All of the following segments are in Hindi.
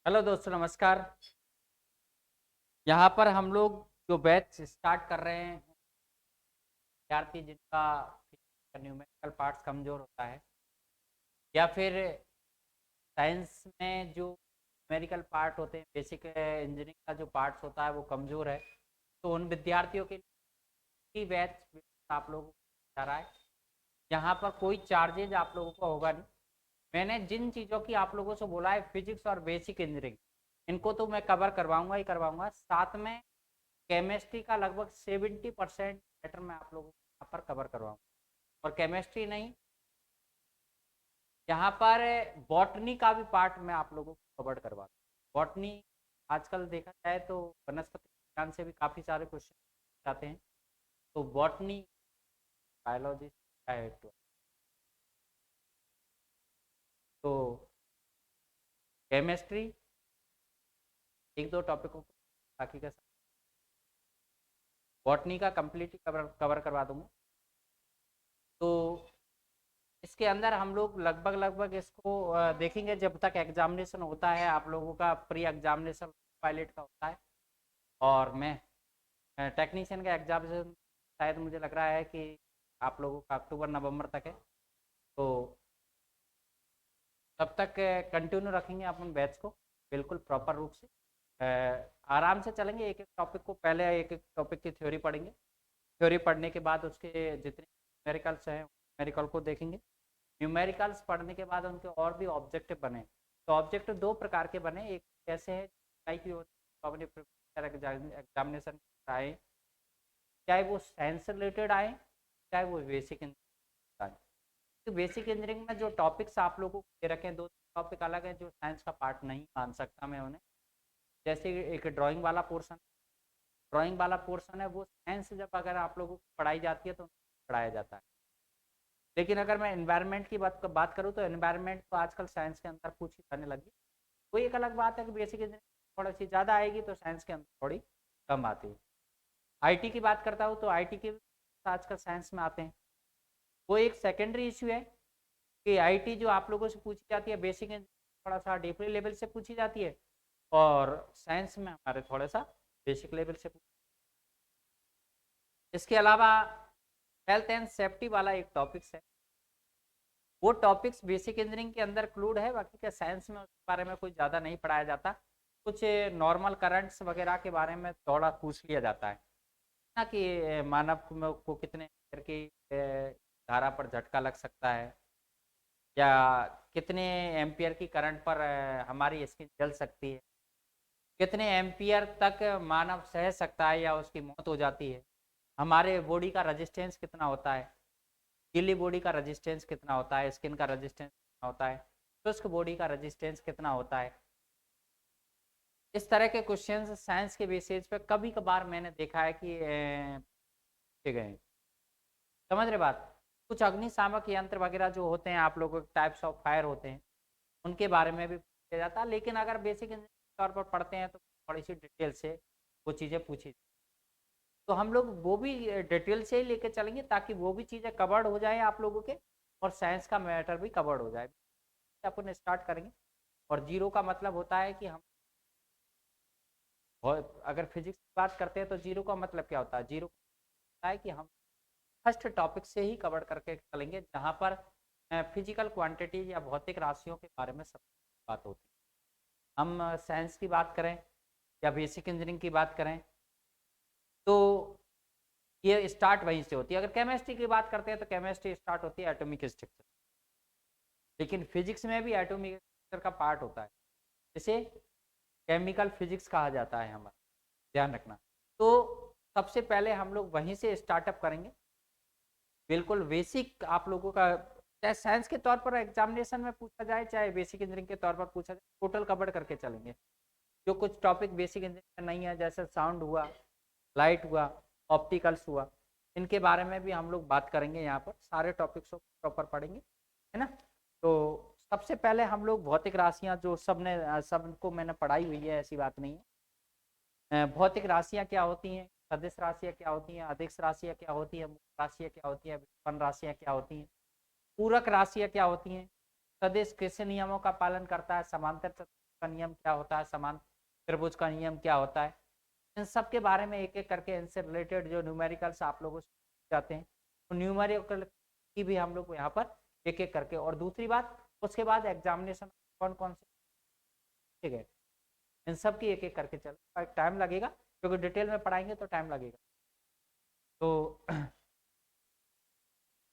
हेलो दोस्तों, नमस्कार। यहाँ पर हम लोग जो बैच स्टार्ट कर रहे हैं, विद्यार्थी जिनका न्यूमेरिकल पार्ट्स कमज़ोर होता है या फिर साइंस में जो न्यूमेरिकल पार्ट होते हैं, बेसिक इंजीनियरिंग का जो पार्ट्स होता है वो कमज़ोर है, तो उन विद्यार्थियों के लिए बैच आप लोगों को जा रहा है। यहाँ पर कोई चार्जेज आप लोगों को होगा नहीं। मैंने जिन चीज़ों की आप लोगों से बोला है, फिजिक्स और बेसिक इंजीनियरिंग, इनको तो मैं कवर करवाऊंगा ही करवाऊंगा। साथ में केमिस्ट्री का लगभग 70% मैटर मैं आप लोगों को यहाँ पर कवर करवाऊंगा। और केमिस्ट्री नहीं, यहाँ पर बॉटनी का भी पार्ट मैं आप लोगों को कवर करवा दूँ। बॉटनी आजकल देखा जाए तो वनस्पति विज्ञान से भी काफ़ी सारे क्वेश्चन आते हैं, तो बॉटनी बायोलॉजी है तो केमिस्ट्री एक दो टॉपिकों को बाकी का बॉटनी का कंप्लीटली कवर करवा दूंगा। तो इसके अंदर हम लोग लगभग लगभग इसको देखेंगे जब तक एग्जामिनेशन होता है। आप लोगों का प्री एग्जामिनेशन पायलट का होता है और मैं टेक्नीशियन का एग्जामिनेशन शायद मुझे लग रहा है कि आप लोगों का अक्टूबर नवंबर तक है। तो तब तक कंटिन्यू रखेंगे अपन बैच को बिल्कुल प्रॉपर रूप से। आराम से चलेंगे, एक एक टॉपिक को पहले एक एक टॉपिक की थ्योरी पढ़ेंगे। थ्योरी पढ़ने के बाद उसके जितने न्यूमेरिकल्स हैं न्यूमेरिकल को देखेंगे। न्यूमेरिकल्स पढ़ने के बाद उनके और भी ऑब्जेक्टिव बने। तो ऑब्जेक्टिव दो प्रकार के बने, एक ऐसे है टाइप की होती है अपने एग्जामिनेशन आए, चाहे वो साइंस से रिलेटेड आए चाहे वो बेसिक इंजीनियरिंग आए। तो बेसिक इंजीनियरिंग में जो टॉपिक्स आप लोगों को दे रखे हैं, दो टॉपिक अलग है जो साइंस का पार्ट नहीं मान सकता मैं उन्हें। जैसे एक ड्राइंग वाला पोर्शन, ड्राइंग वाला पोर्शन है वो साइंस जब अगर आप लोगों को पढ़ाई जाती है तो पढ़ाया जाता है। लेकिन अगर मैं एनवायरनमेंट की बात करूँ तो एनवायरनमेंट तो आजकल साइंस के अंदर पूछी जाने लगी। कोई एक अलग बात है कि बेसिक इंजीनियरिंग थोड़ी सी ज़्यादा आएगी तो साइंस के अंदर थोड़ी कम आती है। आईटी की बात करता हूँ तो आईटी के आजकल साइंस में आते हैं। वो एक सेकेंडरी इशू है कि आईटी जो आप लोगों से पूछी जाती है बेसिक थोड़ा सा डीपली लेवल से पूछी जाती है, और साइंस में हमारे थोड़ा सा बेसिक लेवल से इसके अलावा हेल्थ एंड सेफ्टी वाला एक टॉपिक्स है, वो टॉपिक्स बेसिक इंजीनियरिंग के अंदर क्लूड है, बाकी के साइंस में उसके बारे में कोई ज़्यादा नहीं पढ़ाया जाता। कुछ नॉर्मल करंट्स वगैरह के बारे में थोड़ा पूछ लिया जाता है ना कि मानव को कितने एम्पीयर की धारा पर झटका लग सकता है, या कितने एम्पियर की करंट पर हमारी स्किन जल सकती है, कितने एम्पियर तक मानव सह सकता है या उसकी मौत हो जाती है, हमारे बॉडी का रेजिस्टेंस कितना होता है, गीली बॉडी का रेजिस्टेंस कितना होता है, स्किन का रेजिस्टेंस कितना होता है, शुष्क बॉडी का रेजिस्टेंस कितना होता है। इस तरह के क्वेश्चंस साइंस के बेसिस पे कभी कभार मैंने देखा है कि पूछे गए। समझ रहे बात। कुछ अग्निशामक यंत्र वगैरह जो होते हैं आप लोगों के टाइप्स ऑफ फायर होते हैं, उनके बारे में भी पूछा जाता है। लेकिन अगर बेसिक इंजीनियरिंग तौर पर पढ़ते हैं तो थोड़ी सी डिटेल से वो चीज़ें पूछी, तो हम लोग वो भी डिटेल से ही लेके चलेंगे ताकि वो भी चीज़ें कवर्ड हो जाए आप लोगों के, और साइंस का मैटर भी कवर्ड हो जाए। अपन स्टार्ट करेंगे। और जीरो का मतलब होता है कि हम अगर फिजिक्स की बात करते हैं तो जीरो का मतलब क्या होता है, जीरो होता है कि हम फर्स्ट टॉपिक से ही कवर करके चलेंगे जहाँ पर फिजिकल क्वांटिटी या भौतिक राशियों के बारे में सब बात होती है। हम साइंस की बात करें या बेसिक इंजीनियरिंग की बात करें तो ये स्टार्ट वहीं से होती है। अगर केमिस्ट्री की बात करते हैं तो केमिस्ट्री स्टार्ट होती है एटॉमिक स्ट्रक्चर, लेकिन फिजिक्स में भी एटॉमिक स्ट्रक्चर का पार्ट होता है, जिसे केमिकल फिजिक्स कहा जाता है हमारा, ध्यान रखना। तो सबसे पहले हम लोग वहीं से स्टार्टअप करेंगे, बिल्कुल बेसिक आप लोगों का, चाहे साइंस के तौर पर एग्जामिनेशन में पूछा जाए चाहे बेसिक इंजीनियरिंग के तौर पर पूछा जाए, टोटल कवर करके चलेंगे। जो कुछ टॉपिक बेसिक इंजीनियरिंग में नहीं है जैसे साउंड हुआ, लाइट हुआ, ऑप्टिकल्स हुआ, इनके बारे में भी हम लोग बात करेंगे। यहाँ पर सारे टॉपिक्स को प्रॉपर पढ़ेंगे, है ना। तो सबसे पहले हम लोग भौतिक राशियाँ जो सबको मैंने पढ़ाई हुई है, ऐसी बात नहीं है। भौतिक राशियाँ क्या होती हैं, सदिश राशियाँ क्या होती हैं, अधिक राशियाँ क्या होती है, मूल राशियाँ क्या होती है, विषम राशियाँ क्या होती हैं, पूरक राशियाँ क्या होती हैं, सदिश किस नियमों का पालन करता है, समांतर का नियम क्या होता है, समान त्रिभुज का नियम क्या होता है, इन सब के बारे में एक एक करके इनसे रिलेटेड जो न्यूमेरिकल्स आप लोगों से जाते हैं तो न्यूमेरिकल की भी हम लोग यहाँ पर एक एक करके, और दूसरी बात उसके बाद एग्जामिनेशन कौन कौन से, ठीक है, इन सब की एक एक करके चल टाइम लगेगा क्योंकि डिटेल में पढ़ाएंगे तो टाइम लगेगा। तो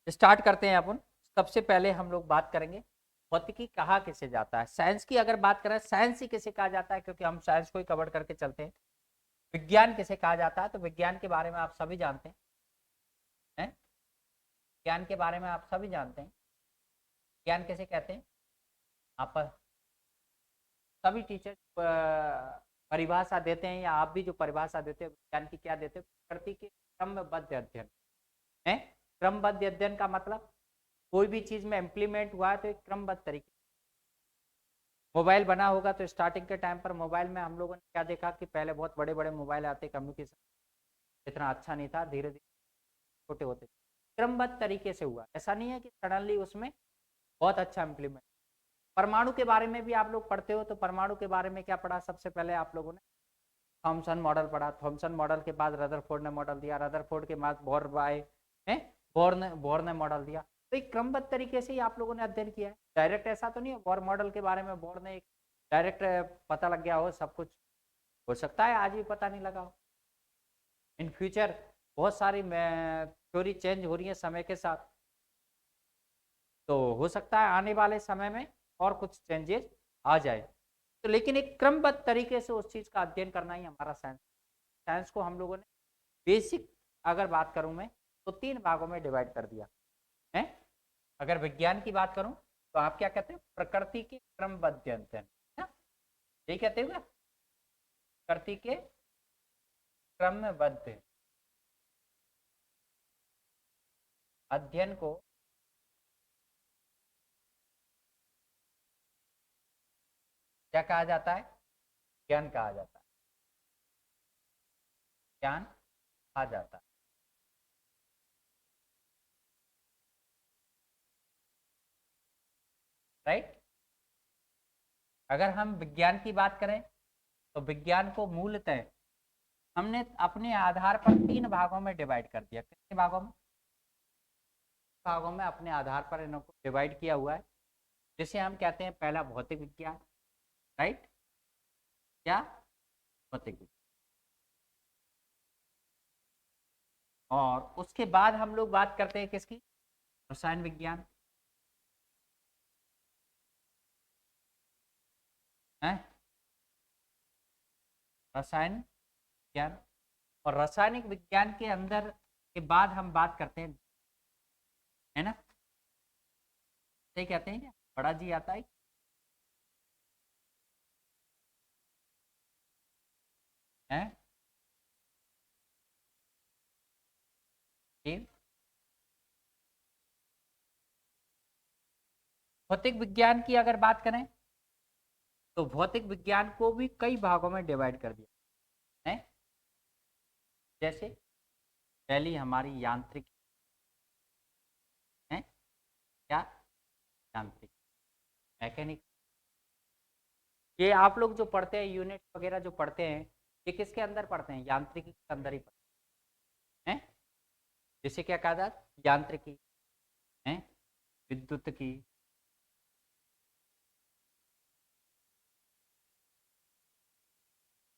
स्टार्ट करते हैं अपन। सबसे पहले हम लोग बात करेंगे भौतिकी कहा किसे जाता है। साइंस की अगर बात करें, साइंस ही किसे कहा जाता है क्योंकि हम साइंस को ही कवर करके चलते हैं। विज्ञान किसे कहा जाता है, तो विज्ञान के बारे में आप सभी जानते हैं, विज्ञान के बारे में आप सभी जानते हैं। विज्ञान किसे कहते हैं, आप सभी टीचर परिभाषा देते हैं, या आप भी जो परिभाषा देते हैं विज्ञान की क्या देते हैं, प्रकृति के क्रमबद्ध अध्ययन है। क्रमबद्ध अध्ययन का मतलब कोई भी चीज में इम्प्लीमेंट हुआ है तो एक क्रमबद्ध तरीके। मोबाइल बना होगा तो स्टार्टिंग के टाइम पर मोबाइल में हम लोगों ने क्या देखा कि पहले बहुत बड़े बड़े मोबाइल आते, कम्युनिकेशन इतना अच्छा नहीं था, धीरे धीरे छोटे होते, क्रमबद्ध तरीके से हुआ। ऐसा नहीं है कि सडनली उसमें बहुत अच्छा इम्प्लीमेंट। परमाणु के बारे में भी आप लोग पढ़ते हो, तो परमाणु के बारे में क्या पढ़ा, सबसे पहले आप लोगों ने थॉमसन मॉडल पढ़ा। थॉमसन मॉडल के बाद रदरफोर्ड ने मॉडल दिया, रदरफोर्ड के बाद बोर आए हैं, बोर ने मॉडल दिया। तो एक क्रमबद्ध तरीके से ही आप लोगों ने अध्ययन किया है, डायरेक्ट ऐसा तो नहीं है बोर मॉडल के बारे में बोर ने एक डायरेक्ट पता लग गया हो सब कुछ, हो सकता है आज भी पता नहीं लगा हो। इन फ्यूचर बहुत सारी थ्योरी चेंज हो रही है समय के साथ, तो हो सकता है आने वाले समय में और कुछ चेंजेस आ जाए। तो लेकिन एक क्रमबद्ध तरीके से उस चीज का अध्ययन करना ही हमारा साइंस। साइंस को हम लोगों ने बेसिक अगर बात करूं मैं तो 3 भागों में डिवाइड कर दिया है। अगर विज्ञान की बात करूं तो आप क्या कहते हैं, प्रकृति के क्रमबद्ध अध्ययन, यही कहते हो, प्रकृति के क्रमबद्ध अध्ययन को क्या कहा जाता है, ज्ञान कहा जाता है, ज्ञान कहा जाता है। राइट। अगर हम विज्ञान की बात करें तो विज्ञान को मूलतः हमने अपने आधार पर 3 भागों में डिवाइड कर दिया। कितने भागों में, भागों में अपने आधार पर इनको डिवाइड किया हुआ है। जिसे हम कहते हैं पहला भौतिक विज्ञान, राइट, क्या, भौतिक विज्ञान। और उसके बाद हम लोग बात करते हैं किसकी, रसायन विज्ञान है, रसायन विज्ञान। और रासायनिक विज्ञान के अंदर के बाद हम बात करते हैं, है ना, सही कहते हैं क्या, बड़ा जी आता है ठीक। भौतिक विज्ञान की अगर बात करें तो भौतिक विज्ञान को भी कई भागों में डिवाइड कर दिया है। जैसे पहली हमारी यांत्रिक है, क्या, यांत्रिक, मैकेनिक। ये आप लोग जो पढ़ते हैं यूनिट वगैरह जो पढ़ते हैं, ये किसके अंदर पढ़ते हैं, यांत्रिकी के अंदर ही पढ़ते हैं। जिसे क्या कहा जाता है, यांत्रिकी है, विद्युत की,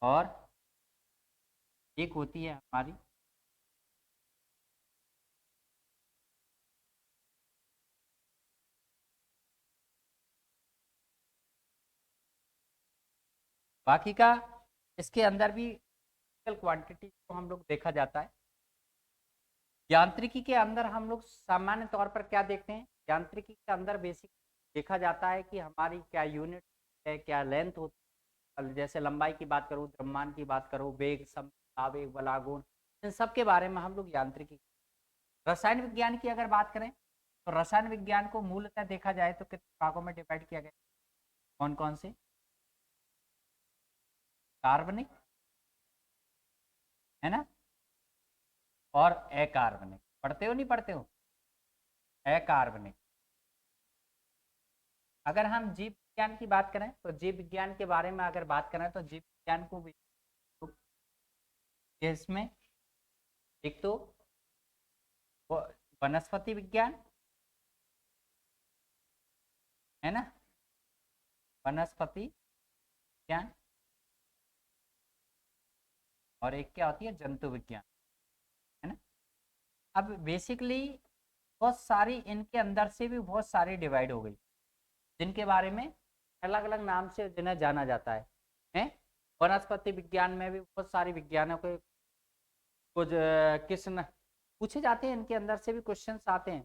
और एक होती है हमारी बाकी का। इसके अंदर भी क्वांटिटी को हम लोग देखा जाता है। यांत्रिकी के अंदर हम लोग सामान्य तौर पर क्या देखते हैं, यांत्रिकी के अंदर बेसिक देखा जाता है कि हमारी क्या यूनिट है, क्या लेंथ होती है। जैसे लंबाई की बात करूँ, द्रव्यमान की बात करूँ, वेग, समय, आवेग, बलागुण, इन सब के बारे में हम लोग यांत्रिकी। रसायन विज्ञान की अगर बात करें तो रसायन विज्ञान को मूलतः देखा जाए तो कितने भागों में डिवाइड किया गया, कौन कौन से, कार्बनिक है ना, और अकार्बनिक। पढ़ते हो नहीं पढ़ते हो, अकार्बनिक, अगर हम जीव विज्ञान की बात करें तो जीव विज्ञान के बारे में अगर बात करें तो जीव विज्ञान को भी इसमें एक तो वनस्पति विज्ञान है ना, वनस्पति विज्ञान, और एक क्या होती है जंतु विज्ञान, है ना। अब बेसिकली बहुत सारी इनके अंदर से भी बहुत सारी डिवाइड हो गई, जिनके बारे में अलग अलग नाम से जिन्हें जाना जाता है? वनस्पति विज्ञान में भी बहुत सारी विज्ञानों के कुछ किस्म पूछे जाते हैं, इनके अंदर से भी क्वेश्चंस आते हैं,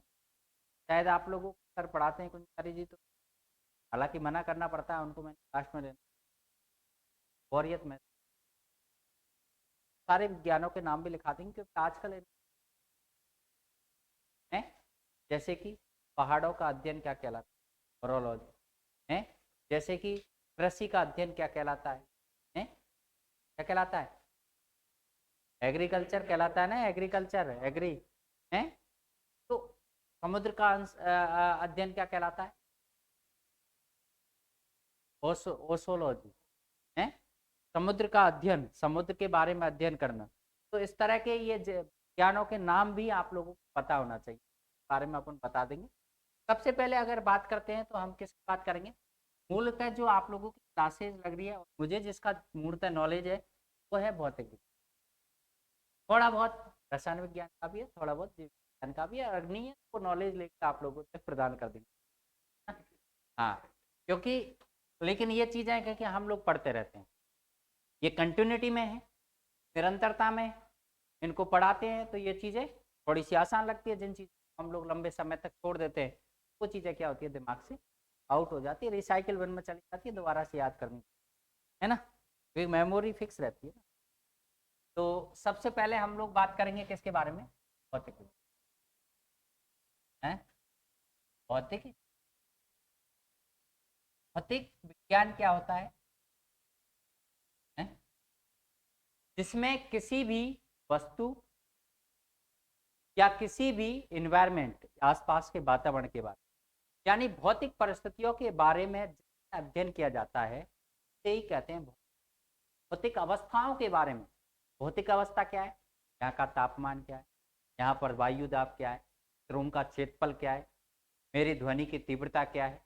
शायद आप लोगों को सर पढ़ाते हैं कुछ सारी जी, तो हालांकि मना करना पड़ता है उनको, मैंने लास्ट में लेना बोरियत में सारे विज्ञानों के नाम भी लिखा देंगे, क्योंकि आजकल है जैसे कि पहाड़ों का अध्ययन क्या कहलाता है, ओरोलॉजी है। जैसे कि कृषि का अध्ययन क्या कहलाता है? क्या कहलाता है? एग्रीकल्चर कहलाता है ना, एग्रीकल्चर एग्री है। तो समुद्र का अध्ययन क्या कहलाता है? ओसोलॉजी है। समुद्र का अध्ययन, समुद्र के बारे में अध्ययन करना। तो इस तरह के ये विज्ञानों के नाम भी आप लोगों को पता होना चाहिए, बारे में अपन बता देंगे। सबसे पहले अगर बात करते हैं तो हम किसकी बात करेंगे? मूलतः जो आप लोगों की क्लासेज लग रही है, मुझे जिसका मूलतः नॉलेज है वो है भौतिक विज्ञान, थोड़ा बहुत रसायन विज्ञान का भी है, थोड़ा बहुत जीव विज्ञान का भी है, अगर नहीं है वो नॉलेज लेकर आप लोगों तक प्रदान कर देंगे। हाँ, क्योंकि लेकिन ये चीज़ें हैं कि हम लोग पढ़ते रहते हैं, ये कंटिन्यूटी में है, निरंतरता में इनको पढ़ाते हैं, तो ये चीज़ें थोड़ी सी आसान लगती है। जिन चीज़ों हम लोग लंबे समय तक छोड़ देते हैं वो चीज़ें क्या होती है, दिमाग से आउट हो जाती है, रिसाइकिल वन में चली जाती है, दोबारा से याद करनी है ना, क्योंकि मेमोरी फिक्स रहती है ना। तो सबसे पहले हम लोग बात करेंगे किसके बारे में? भौतिक है, भौतिक भौतिक विज्ञान क्या होता है? जिसमें किसी भी वस्तु या किसी भी इन्वायरमेंट, आसपास के वातावरण के बारे में, यानी भौतिक परिस्थितियों के बारे में अध्ययन किया जाता है, इसे ही कहते हैं भौतिक अवस्थाओं के बारे में। भौतिक अवस्था क्या है? यहाँ का तापमान क्या है, यहाँ पर वायु दाब क्या है, रूम का क्षेत्रफल क्या है, मेरी ध्वनि की तीव्रता क्या है,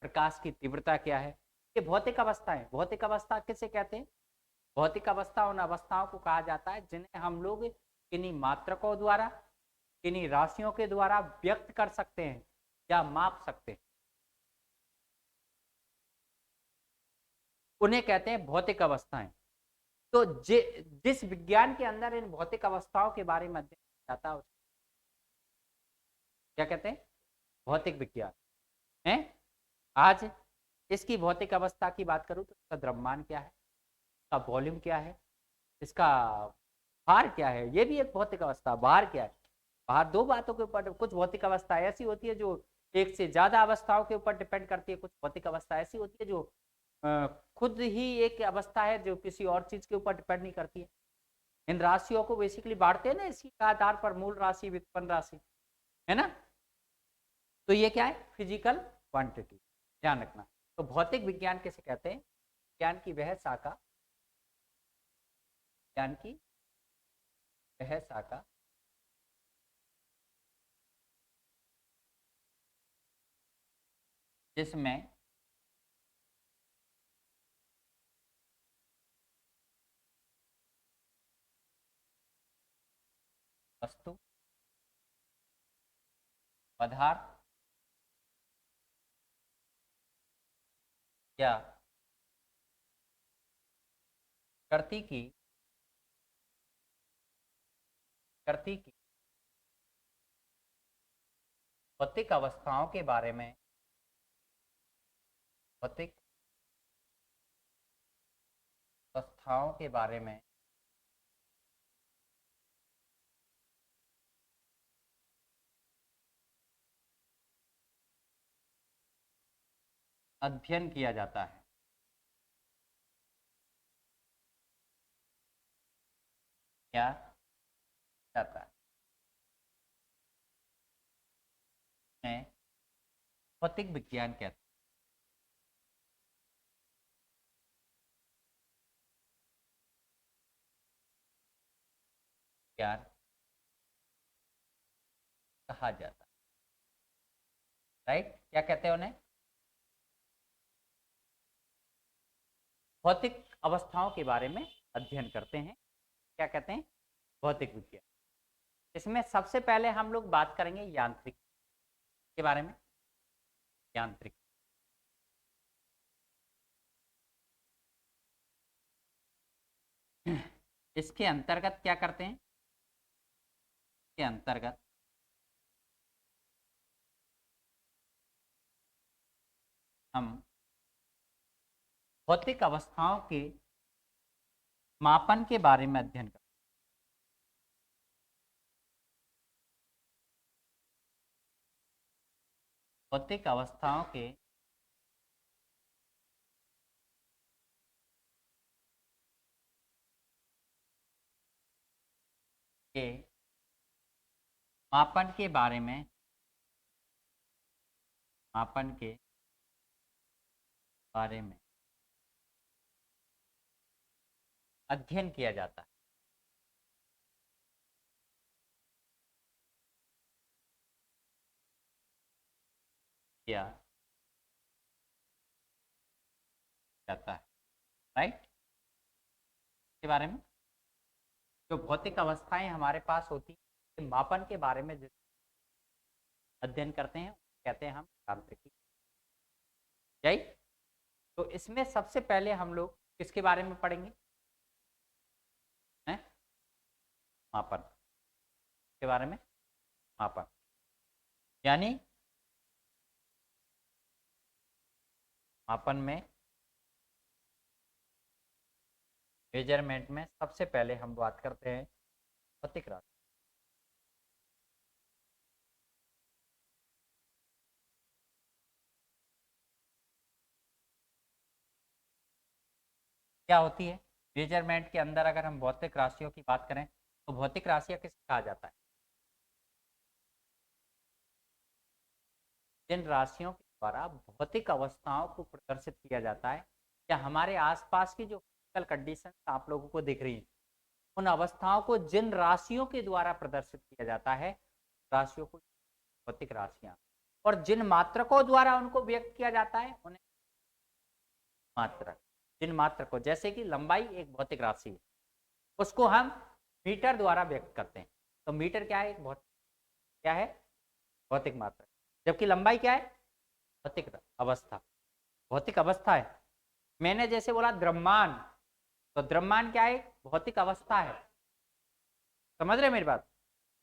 प्रकाश की तीव्रता क्या है, ये भौतिक अवस्था है। भौतिक अवस्था किसे कहते हैं? भौतिक अवस्था उन अवस्थाओं को कहा जाता है जिन्हें हम लोग किन्हीं मात्रकों द्वारा, किन्हीं राशियों के द्वारा व्यक्त कर सकते हैं या माप सकते हैं, उन्हें कहते हैं भौतिक अवस्थाएं। तो जिस विज्ञान के अंदर इन भौतिक अवस्थाओं के बारे में अध्ययन किया जाता है क्या कहते हैं? भौतिक विज्ञान है। आज इसकी भौतिक अवस्था की बात करूं तो इसका द्रव्यमान क्या है, इसका वॉल्यूम क्या है, इसका भार क्या है, ये भी एक भौतिक अवस्था। भार क्या है? भार दो बातों के ऊपर, कुछ भौतिक अवस्था ऐसी होती है जो एक से ज्यादा अवस्थाओं के ऊपर डिपेंड करती है, कुछ भौतिक अवस्था ऐसी होती है जो खुद ही एक अवस्था है जो किसी और चीज के ऊपर डिपेंड नहीं करती है। इन राशियों को बेसिकली बांटते हैं ना इसी के आधार पर, मूल राशि, व्युत्पन्न राशि, है ना। तो ये क्या है? फिजिकल क्वांटिटी, ध्यान रखना। तो भौतिक विज्ञान किसे कहते हैं? ज्ञान की वह शाखा, ज्ञान की वह शाखा जिसमें वस्तु, पदार्थ या करती की भौतिक अवस्थाओं के बारे में, भौतिक अवस्थाओं के बारे में अध्ययन किया जाता है। क्या जाता है? मैं भौतिक विज्ञान कहते हैं। कहा जाता है। राइट, क्या कहते हैं उन्हें? भौतिक अवस्थाओं के बारे में अध्ययन करते हैं, क्या कहते हैं? भौतिक विज्ञान। इसमें सबसे पहले हम लोग बात करेंगे यांत्रिक के बारे में। यांत्रिक, इसके अंतर्गत क्या करते हैं? के अंतर्गत हम भौतिक अवस्थाओं के मापन के बारे में अध्ययन करते हैं। भौतिक अवस्थाओं के मापन के बारे में, मापन के बारे में अध्ययन किया जाता है। किया जाता है, राइट। के बारे में जो भौतिक अवस्थाएं हमारे पास होती हैं, मापन के बारे में जिस अध्ययन करते हैं कहते हैं हम यांत्रिकी। यही तो इसमें सबसे पहले हम लोग किसके बारे में पढ़ेंगे? हैं? मापन के बारे में। मापन यानी मापन में, मेजरमेंट में सबसे पहले हम बात करते हैं भौतिक राशि। क्या होती है मेजरमेंट के अंदर? अगर हम भौतिक राशियों की बात करें तो भौतिक राशियां किसे कहा जाता है? जिन राशियों के द्वारा भौतिक अवस्थाओं को प्रदर्शित किया जाता है, या हमारे आसपास की जो फिजिकल कंडीशन आप लोगों को दिख रही है, उन अवस्थाओं को जिन राशियों के द्वारा प्रदर्शित किया जाता है, राशियों को भौतिक राशियां, और जिन मात्रकों द्वारा उनको व्यक्त किया जाता है उन्हें मात्रक। जिन मात्रक को, जैसे कि लंबाई एक भौतिक राशि है, उसको हम मीटर द्वारा व्यक्त करते हैं। तो मीटर क्या है? एक भौतिक, क्या है? भौतिक मात्रक। जबकि लंबाई क्या है? भौतिक अवस्था, भौतिक अवस्था है। मैंने जैसे बोला द्रव्यमान, तो द्रव्यमान क्या है? भौतिक अवस्था है। समझ रहे मेरी बात?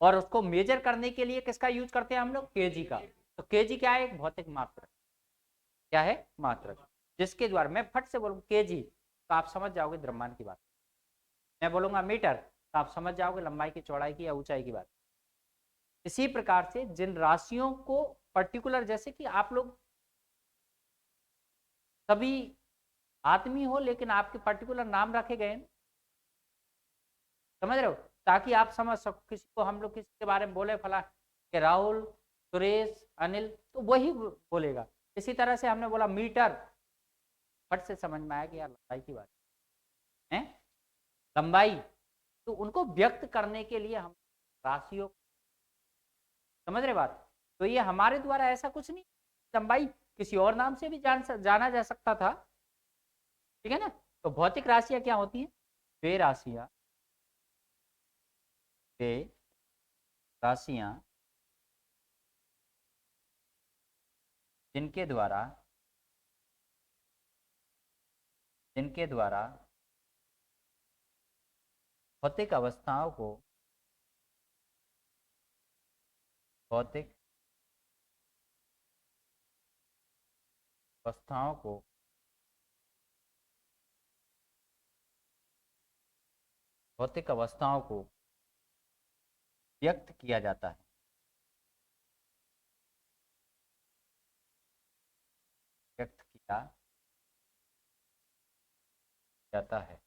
और उसको मेजर करने के लिए किसका यूज करते हैं हम लोग? केजी का। तो केजी क्या है? एक भौतिक मात्रक। क्या है? मात्रक। जिसके द्वारा मैं फट से बोलूँ केजी तो आप समझ जाओगे द्रव्यमान की बात। मैं बोलूंगा मीटर तो आप समझ जाओगे लंबाई की, चौड़ाई की या ऊंचाई की बात। इसी प्रकार से जिन राशियों को पर्टिकुलर, जैसे कि आप लोग सभी आदमी हो लेकिन आपके पर्टिकुलर नाम रखे गए, समझ रहे हो? ताकि आप समझ सको। किसी को हम लोग किसी के बारे में बोले फला कि राहुल, सुरेश, अनिल, तो वही बोलेगा। इसी तरह से हमने बोला मीटर, फट से समझ में आया कि यार लंबाई की बात है, लंबाई। तो उनको व्यक्त करने के लिए हम राशियों, समझ रहे बात? तो ये हमारे द्वारा ऐसा कुछ नहीं, लंबाई किसी और नाम से भी जाना जा सकता था, ठीक है ना। तो भौतिक राशियां क्या होती हैं? वे राशियां, वे राशियां जिनके द्वारा, जिनके द्वारा भौतिक अवस्थाओं को, भौतिक अवस्थाओं को भौतिक अवस्थाओं को व्यक्त किया जाता है, व्यक्त किया जाता है।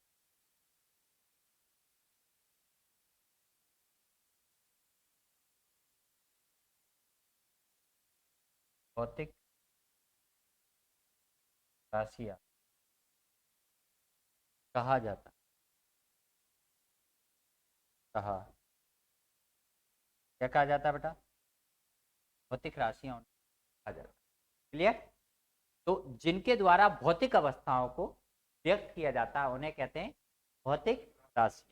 भौतिक राशियां कहा जाता है, कहा, क्या कहा जाता है बेटा? भौतिक राशियां कहा जाता है। क्लियर? तो जिनके द्वारा भौतिक अवस्थाओं को व्यक्त किया जाता है उन्हें कहते हैं भौतिक राशि।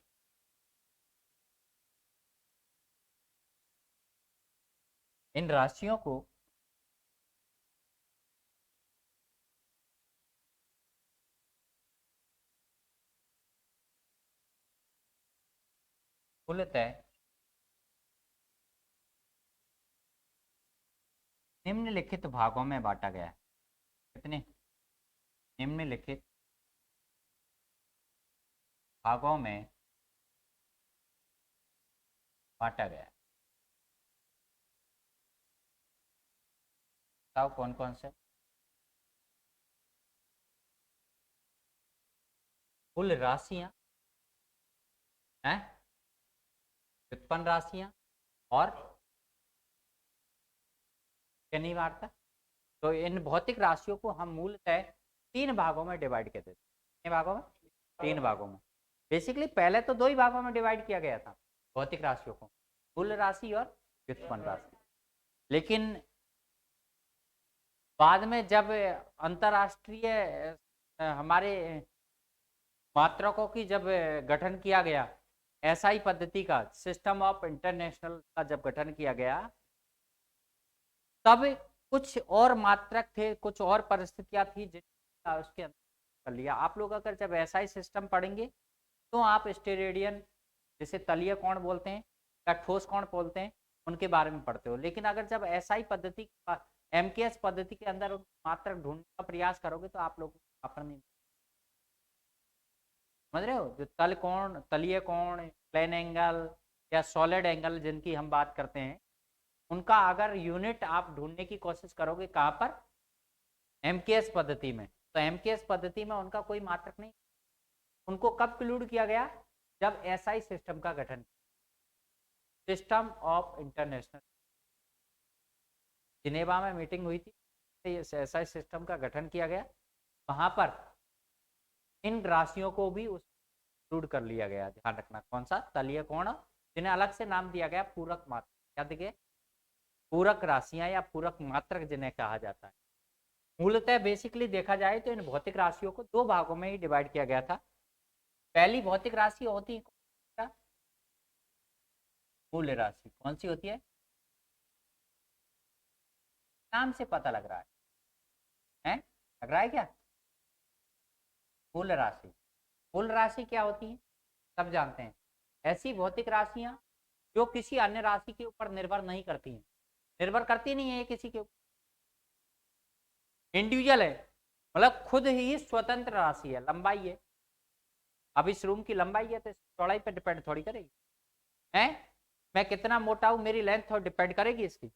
इन राशियों को मूलतः निम्नलिखित भागों में बांटा गया है। कितने? निम्नलिखित भागों में बांटा गया है। बताओ कौन कौन से? कुल राशियां हैं, व्युत्पन्न राशियां और शनिवार। तो इन भौतिक राशियों को हम मूलतः 3 भागों में डिवाइड करते थे। कितने भागों में? 3 भागों में। बेसिकली पहले तो 2 ही भागों में डिवाइड किया गया था भौतिक राशियों को, मूल राशि और व्युत्पन्न राशि। लेकिन बाद में जब अंतरराष्ट्रीय हमारे मात्रकों की जब गठन किया गया, एसआई पद्धति का, सिस्टम ऑफ इंटरनेशनल का जब गठन किया गया, तब कुछ और मात्रक थे, कुछ और परिस्थितियां थी जिनका उसके अंदर कर लिया। आप लोग अगर जब एसआई सिस्टम पढ़ेंगे तो आप स्टेरेडियन, जैसे तलीय कोण बोलते हैं या ठोस कोण बोलते हैं, उनके बारे में पढ़ते हो। लेकिन अगर जब एसआई पद्धति, एमकेएस पद्धति के अंदर मात्रक ढूंढने का प्रयास करोगे तो आप लोग नहीं समझ रहे हो। जो तल कोण, तलीय कोण, प्लेन एंगल या सॉलिड एंगल जिनकी हम बात करते हैं, उनका अगर यूनिट आप ढूंढने की कोशिश करोगे कहाँ पर? एमकेएस पद्धति में। तो एमकेएस पद्धति में उनका कोई मात्रक नहीं। उनको कब क्लूड किया गया? जब एसआई सिस्टम का गठन, सिस्टम ऑफ इंटरनेशनल, जिनेवा में मीटिंग हुई थी, एसआई सिस्टम का गठन किया गया। वहां पर इन राशियों को भी उस इंक्लूड कर लिया गया। ध्यान रखना, कौन सा? तलीय कोण, जिन्हें अलग से नाम दिया गया पूरक मात्रक। क्या दिखे? पूरक राशियां या पूरक मात्रक जिन्हें कहा जाता है। मूलतः बेसिकली देखा जाए तो इन भौतिक राशियों को 2 भागों में ही डिवाइड किया गया था। पहली भौतिक राशि होती है मूल राशि। कौन सी होती है? नाम से पता लग रहा है? लग रहा है क्या? मूल राशि। मूल राशि क्या होती है? सब जानते हैं। ऐसी भौतिक राशियां जो किसी अन्य राशि के ऊपर निर्भर नहीं करती हैं। निर्भर करती नहीं है किसी के ऊपर, इंडिविजुअल है, मतलब खुद ही स्वतंत्र राशि है। लंबाई है, अब इस रूम की लंबाई है तो चौड़ाई पर डिपेंड थोड़ी करेगी। है, मैं कितना मोटा हूं, मेरी लेंथ थोड़ी डिपेंड करेगी इसकी।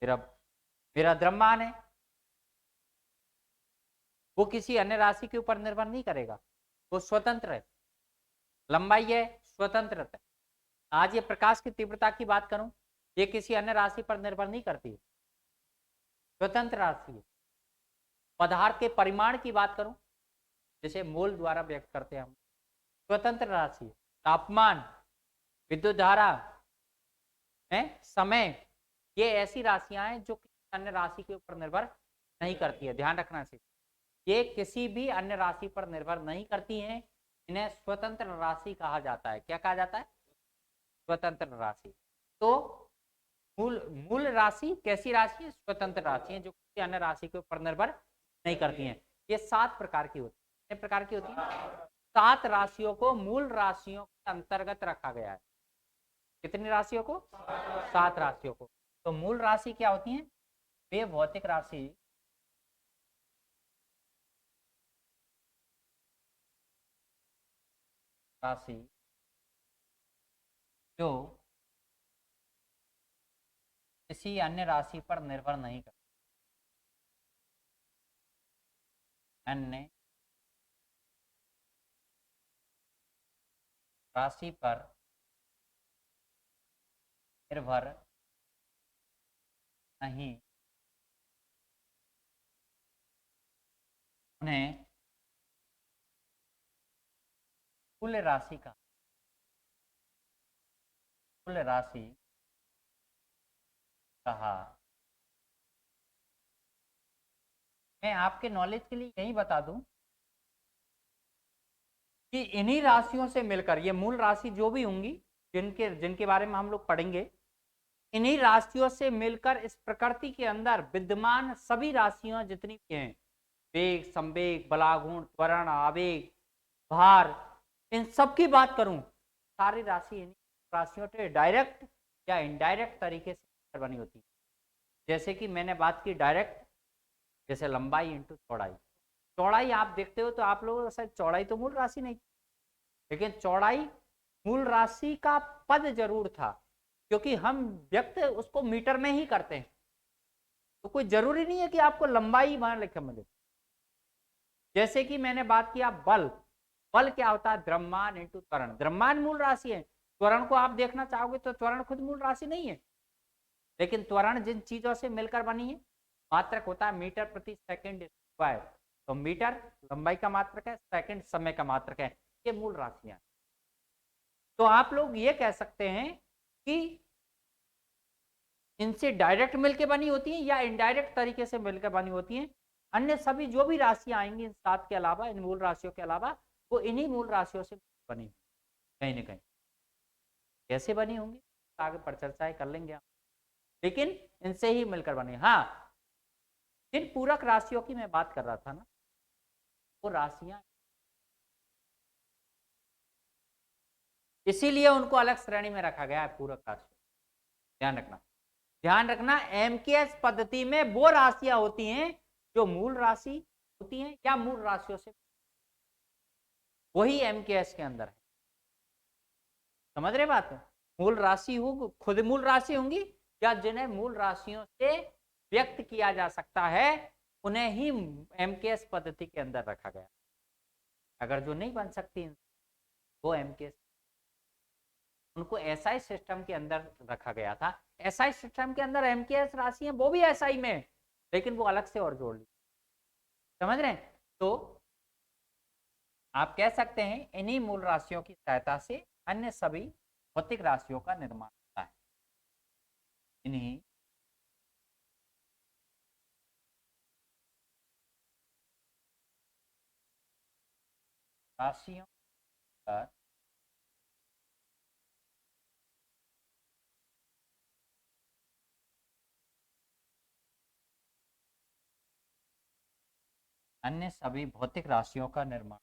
मेरा मेरा द्रव्यमान है, वो किसी अन्य राशि के ऊपर निर्भर नहीं करेगा, वो स्वतंत्र है। लंबाई है, स्वतंत्र है। आज ये प्रकाश की तीव्रता की बात करूं, ये किसी अन्य राशि पर निर्भर नहीं करती है, स्वतंत्र राशि है। पदार्थ के परिमाण की बात करूं, जैसे मोल द्वारा व्यक्त करते हैं हम, स्वतंत्र राशि है। तापमान, विद्युत धारा है, समय, ये ऐसी राशियां हैं जो किसी अन्य राशि के ऊपर निर्भर नहीं करती है। ध्यान रखना चाहिए, ये किसी भी अन्य राशि पर निर्भर नहीं करती हैं। इन्हें स्वतंत्र राशि कहा जाता है। क्या कहा जाता है? स्वतंत्र राशि। तो मूल मूल राशि कैसी राशि है? स्वतंत्र राशि है, जो किसी अन्य राशि के ऊपर निर्भर नहीं करती हैं। ये 7 प्रकार की होती है। कितने प्रकार की होती है? 7 राशियों को मूल राशियों के अंतर्गत रखा गया है। कितनी राशियों को? 7 राशियों को। तो मूल राशि क्या होती है? वे भौतिक राशि राशि जो किसी अन्य राशि पर निर्भर नहीं करती, अन्य राशि पर निर्भर नहीं, उन्हें कुल राशि का, कुल राशि कहा। मैं आपके नॉलेज के लिए यही बता दूं कि इन्हीं राशियों से मिलकर ये मूल राशि जो भी होंगी, जिनके जिनके बारे में हम लोग पढ़ेंगे, इन्हीं राशियों से मिलकर इस प्रकृति के अंदर विद्यमान सभी राशियां जितनी भी हैं, वेग, संवेग, बलागुण, त्वरण, आवेग, भार, इन सब की बात करूं, सारी राशि इन्हीं राशियों से डायरेक्ट या इनडायरेक्ट तरीके से बनी होती है। जैसे कि मैंने बात की डायरेक्ट, जैसे लंबाई इंटू चौड़ाई। चौड़ाई आप देखते हो तो आप लोगों को शायद चौड़ाई तो मूल राशि नहीं, लेकिन चौड़ाई मूल राशि का पद जरूर था, क्योंकि हम व्यक्त उसको मीटर में ही करते हैं, तो कोई जरूरी नहीं है कि आपको लंबाई वहां लिखे मिले। जैसे कि मैंने बात किया बल, बल क्या होता है? द्रव्यमान इंटू त्वरण। द्रव्यमान मूल राशि है, त्वरण को आप देखना चाहोगे तो त्वरण खुद मूल राशि नहीं है, लेकिन त्वरण जिन चीजों से मिलकर बनी है, मात्रक होता है मीटर प्रति सेकंड स्क्वायर। तो मीटर लंबाई का मात्रक है, सेकंड समय का मात्रक है, ये मूल राशियां। तो आप लोग ये कह सकते हैं कि इनसे डायरेक्ट मिलकर बनी होती हैं या इनडायरेक्ट तरीके से मिलकर बनी होती हैं। अन्य सभी जो भी राशियां आएंगी इन 7 के अलावा, इन मूल राशियों के अलावा, वो इन्हीं मूल राशियों से बनी कहीं ना कहीं। कैसे बनी होंगी आगे पर चर्चाएं कर लेंगे हम, लेकिन इनसे ही मिलकर बनी। हाँ, जिन पूरक राशियों की मैं बात कर रहा था ना, वो राशियां इसीलिए उनको अलग श्रेणी में रखा गया है, पूरक राशि। ध्यान रखना, ध्यान रखना, एमकेएस पद्धति में वो राशियां होती हैं जो मूल राशि होती हैं या मूल राशियों से, वही एमकेएस के अंदर है। समझ रहे बात? मूल राशि हो, खुद मूल राशि होंगी, या जिन्हें मूल राशियों से व्यक्त किया जा सकता है, उन्हें ही एमकेएस पद्धति के अंदर रखा गया। अगर जो नहीं बन सकती वो एमकेएस, उनको एसआई सिस्टम के अंदर रखा गया था। एसआई सिस्टम के अंदर एमकेएस राशि है, वो भी एसआई में, लेकिन वो अलग से और जोड़ ली। समझ रहे हैं? तो आप कह सकते हैं इन्हीं मूल राशियों की सहायता से अन्य सभी भौतिक राशियों का निर्माण होता है। इन्हीं राशियों पर अन्य सभी भौतिक राशियों का निर्माण,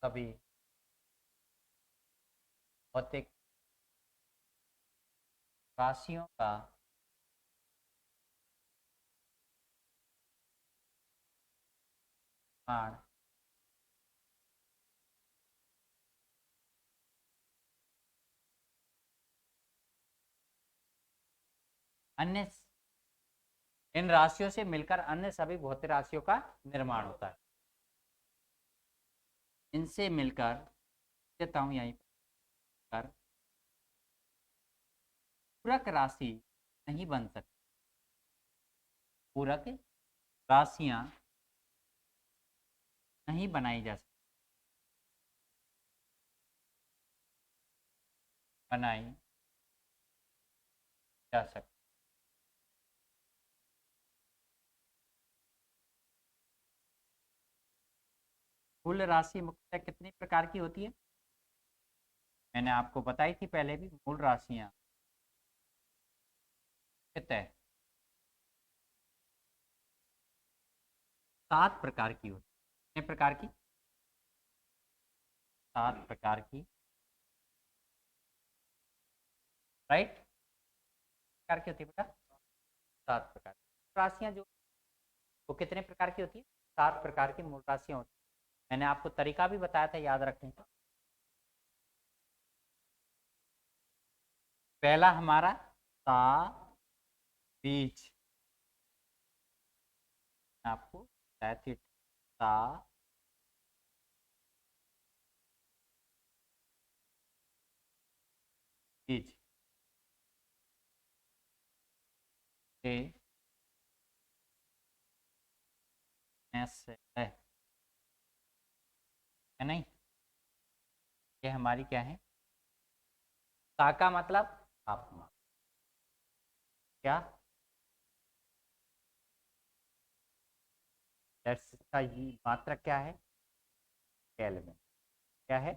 सभी भौतिक राशियों का निर्माण अन्य, इन राशियों से मिलकर अन्य सभी भौतिक राशियों का निर्माण होता है। इनसे मिलकर देता हूं यहीं पर, पूरक राशि नहीं बन सकती। पूरक राशियां नहीं बनाई जा सकती, बनाई जा सकती। कुल राशि मुख्यतः कितनी प्रकार की होती है? मैंने आपको बताई थी पहले भी, मूल राशियां मुख्यतः 7 प्रकार की होती है। कितने प्रकार की? 7 प्रकार की, राइट? प्रकार की होती है बेटा, 7 प्रकार की राशियां जो, वो कितने प्रकार की होती है? 7 प्रकार की मूल राशियां होती है। मैंने आपको तरीका भी बताया था याद रखने का। पहला हमारा सा बीज, आपको बताया थी, सा बीज ए एस है नहीं? ये हमारी क्या है? ता का मतलब तापमान, क्या इसका ये मात्रक क्या है, केल्विन, क्या है,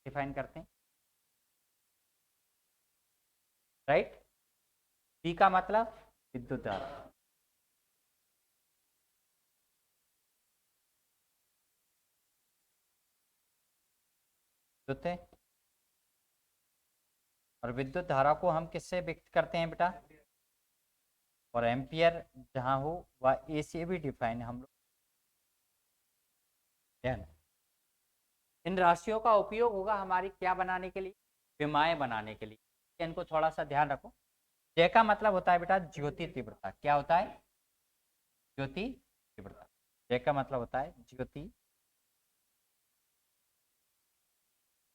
डिफाइन करते हैं, राइट। टी का मतलब विद्युत धारा, विद्युत है, और विद्युत धारा को हम किससे व्यक्त करते हैं बेटा, और एम्पियर जहां हो वह ए से भी डिफाइन हम लोग। इन राशियों का उपयोग होगा हमारी क्या बनाने के लिए, विमाएं बनाने के लिए। इनको थोड़ा सा ध्यान रखो। जय का मतलब होता है बेटा ज्योति तीव्रता, क्या होता है, ज्योति तीव्रता। जय का मतलब होता है ज्योति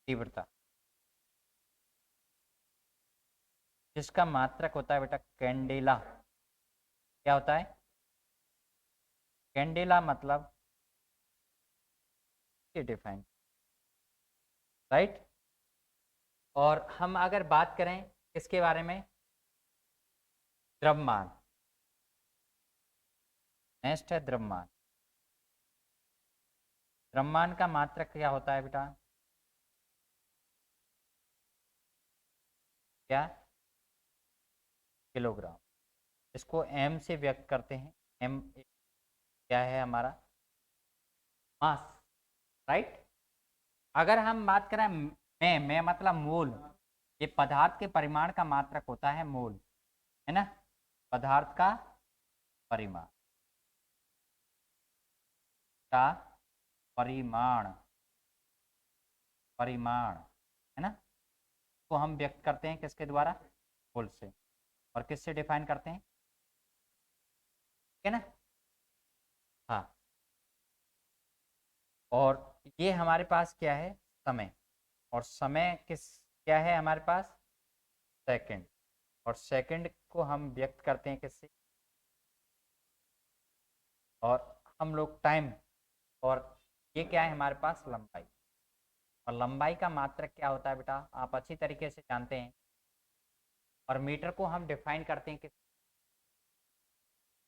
तीव्रता, जिसका मात्रक होता है बेटा कैंडेला, क्या होता है, कैंडेला मतलब डिफाइन, राइट। और हम अगर बात करें इसके बारे में, द्रव्यमान, नेक्स्ट है द्रव्यमान। द्रव्यमान का मात्रक क्या होता है बेटा, क्या, किलोग्राम। इसको एम से व्यक्त करते हैं, एम क्या है हमारा, मास, राइट। अगर हम बात करें मैं मतलब मोल, ये पदार्थ के परिमाण का मात्रक होता है मोल, है ना, पदार्थ का परिमाण, का परिमाण, परिमाण, है ना, को हम व्यक्त करते हैं किसके द्वारा, मोल से, और किससे डिफाइन करते हैं, ठीक है ना, हाँ। और ये हमारे पास क्या है, समय, और समय किस, क्या है हमारे पास, सेकंड, और सेकंड को हम व्यक्त करते हैं किससे, और हम लोग टाइम, और ये क्या है हमारे पास, लंबाई। और लंबाई का मात्रक क्या होता है बेटा, आप अच्छी तरीके से जानते हैं। और मीटर को हम डिफाइन करते हैं किस,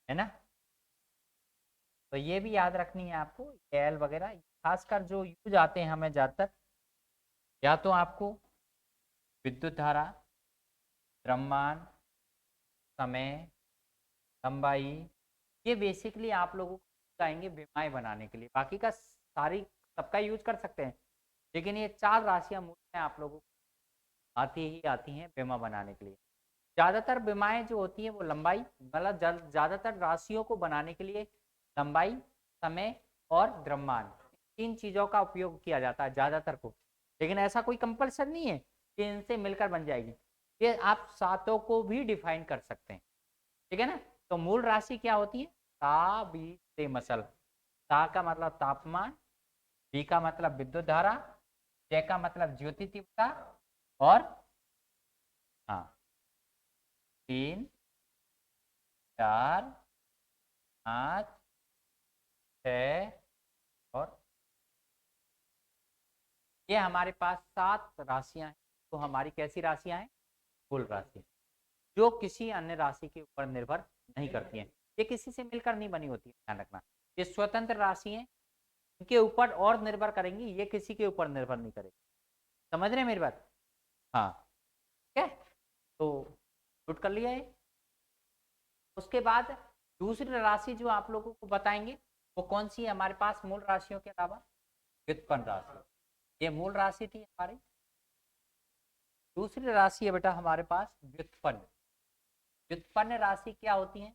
है ना, तो ये भी याद रखनी है आपको, एल वगैरह खासकर जो यूज आते हैं हमें ज़्यादातर, या तो आपको विद्युत धारा, द्रव्यमान, समय, लंबाई, ये बेसिकली आप लोगों को आएंगे विमाएं बनाने के लिए, बाकी का सारी सबका यूज कर सकते हैं, लेकिन ये 4 राशियां मूल में आप लोगों को आती ही आती हैं विमा बनाने के लिए। ज़्यादातर विमाएं जो होती हैं वो लंबाई, मतलब ज़्यादातर राशियों को बनाने के लिए लंबाई, समय और द्रव्यमान, 3 चीज़ों का उपयोग किया जाता है ज़्यादातर को, लेकिन ऐसा कोई कंपल्सन नहीं है कि इनसे मिलकर बन जाएगी, ये आप सातों को भी डिफाइन कर सकते हैं, ठीक है ना। तो मूल राशि क्या होती है, ता बी से मसल, ता का मतलब तापमान, बी का मतलब विद्युत धारा, जे का मतलब ज्योति तीव्रता, और हाँ 3 4 5 6 और ये हमारे पास 7 राशियां हैं। तो हमारी कैसी राशियां हैं, कुल राशि, जो किसी अन्य राशि के ऊपर निर्भर नहीं करती हैं, ये किसी से मिलकर नहीं बनी होती है, ध्यान रखना। ये स्वतंत्र राशि हैं, इनके ऊपर और निर्भर करेंगी, ये किसी के ऊपर निर्भर नहीं करेगी, समझ रहे हैं मेरी बात, हाँ, ठीक है। तो नोट कर लिया है। उसके बाद दूसरी राशि जो आप लोगों को बताएंगे वो कौन सी है हमारे पास मूल राशियों के अलावा, व्युत्पन्न राशि, ये मूल राशि थी हमारी। दूसरी राशि है बेटा हमारे पास व्युत्पन्न, व्युत्पन्न राशि क्या होती है,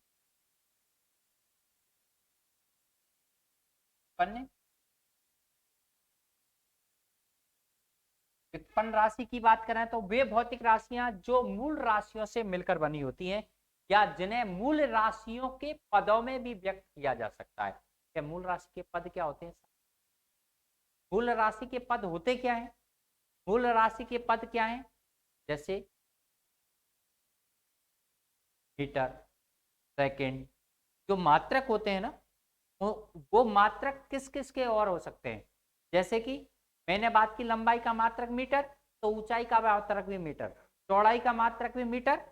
व्युत्पन्न, व्युत्पन्न राशि की बात करें तो वे भौतिक राशियां जो मूल राशियों से मिलकर बनी होती हैं, या जिन्हें मूल राशियों के पदों में भी व्यक्त किया जा सकता है। क्या मूल राशि के पद क्या होते हैं, मूल राशि के पद होते क्या है, मूल राशि के पद क्या है, जैसे मीटर, सेकंड, जो मात्रक होते हैं ना, वो मात्रक किस किस के और हो सकते हैं, जैसे कि मैंने बात की लंबाई का मात्रक मीटर, तो ऊंचाई का मात्रक भी मीटर, चौड़ाई का मात्रक भी मीटर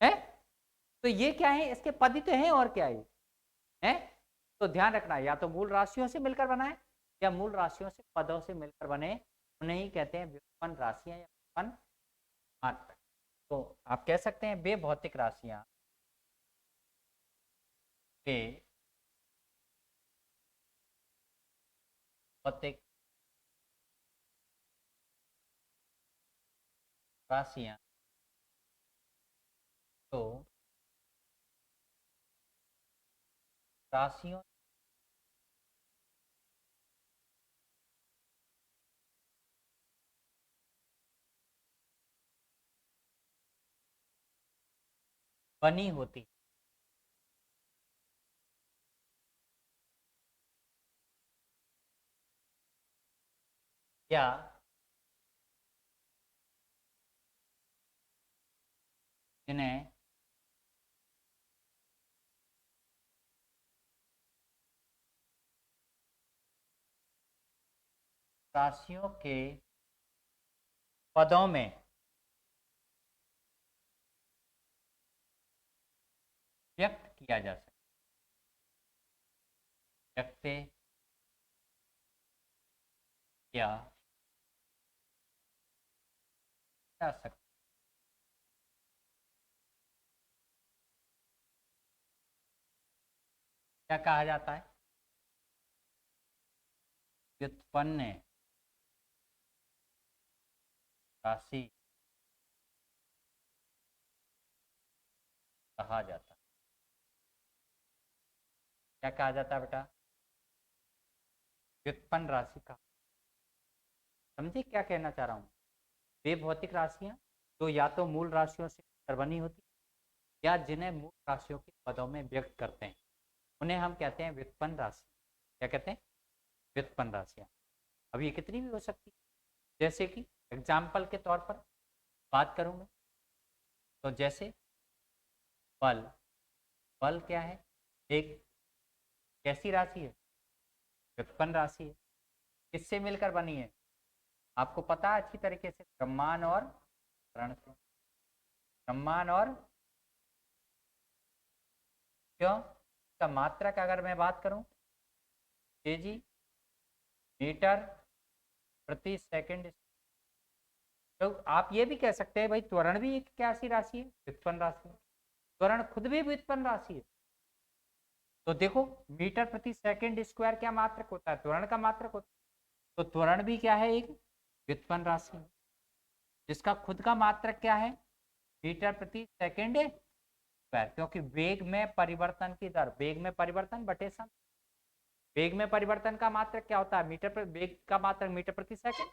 है। तो ये क्या है, इसके पद ही तो हैं, और क्या है। तो ध्यान रखना, या तो मूल राशियों से मिलकर बनाए या मूल राशियों से पदों से मिलकर बने, उन्हें ही कहते हैं व्युत्पन्न राशियां या व्युत्पन्न मात्रक। तो आप कह सकते हैं वे भौतिक राशियां, वे भौतिक राशियां तो राशियों बनी होती या जिन्हें राशियों के पदों में व्यक्त किया जा सकता, व्यक्त किया जा सकता। क्या कहा जाता है, व्युत्पन्न राशि कहा जाता है। क्या कहा जाता है बेटा, व्युत्पन्न राशि का। समझे क्या कहना चाह रहा हूँ, वे भौतिक राशियां जो या तो मूल राशियों से मिलकर बनी होती या जिन्हें मूल राशियों के पदों में व्यक्त करते हैं, उन्हें हम कहते हैं व्युत्पन्न राशि। क्या कहते हैं, व्युत्पन्न राशियां। अब ये कितनी भी हो सकती है, जैसे कि एग्जाम्पल के तौर पर बात करूँ मैं, तो जैसे बल, बल क्या है, एक कैसी राशि है, व्युत्पन्न राशि है। किससे मिलकर बनी है, आपको पता है अच्छी तरीके से, द्रव्यमान और त्वरण से। द्रव्यमान और क्यों, इसका मात्रक अगर मैं बात करूं, केजी मीटर प्रति सेकंड। तो आप ये भी कह सकते हैं भाई त्वरण भी एक कैसी राशि है, व्युत्पन्न राशि है। त्वरण खुद भी व्युत्पन्न राशि है। तो देखो, मीटर प्रति सेकंड स्क्वायर क्या मात्रक होता है, त्वरण का मात्रक होता है। तो त्वरण भी क्या है, एक व्युत्पन्न राशि है, जिसका खुद का मात्रक क्या है, मीटर प्रति सेकंड स्क्वायर। क्योंकि वेग में परिवर्तन की दर, वेग में परिवर्तन बटे समय, वेग में परिवर्तन का मात्रक क्या होता है, मीटर पर, वेग का मात्रक मीटर प्रति सेकंड,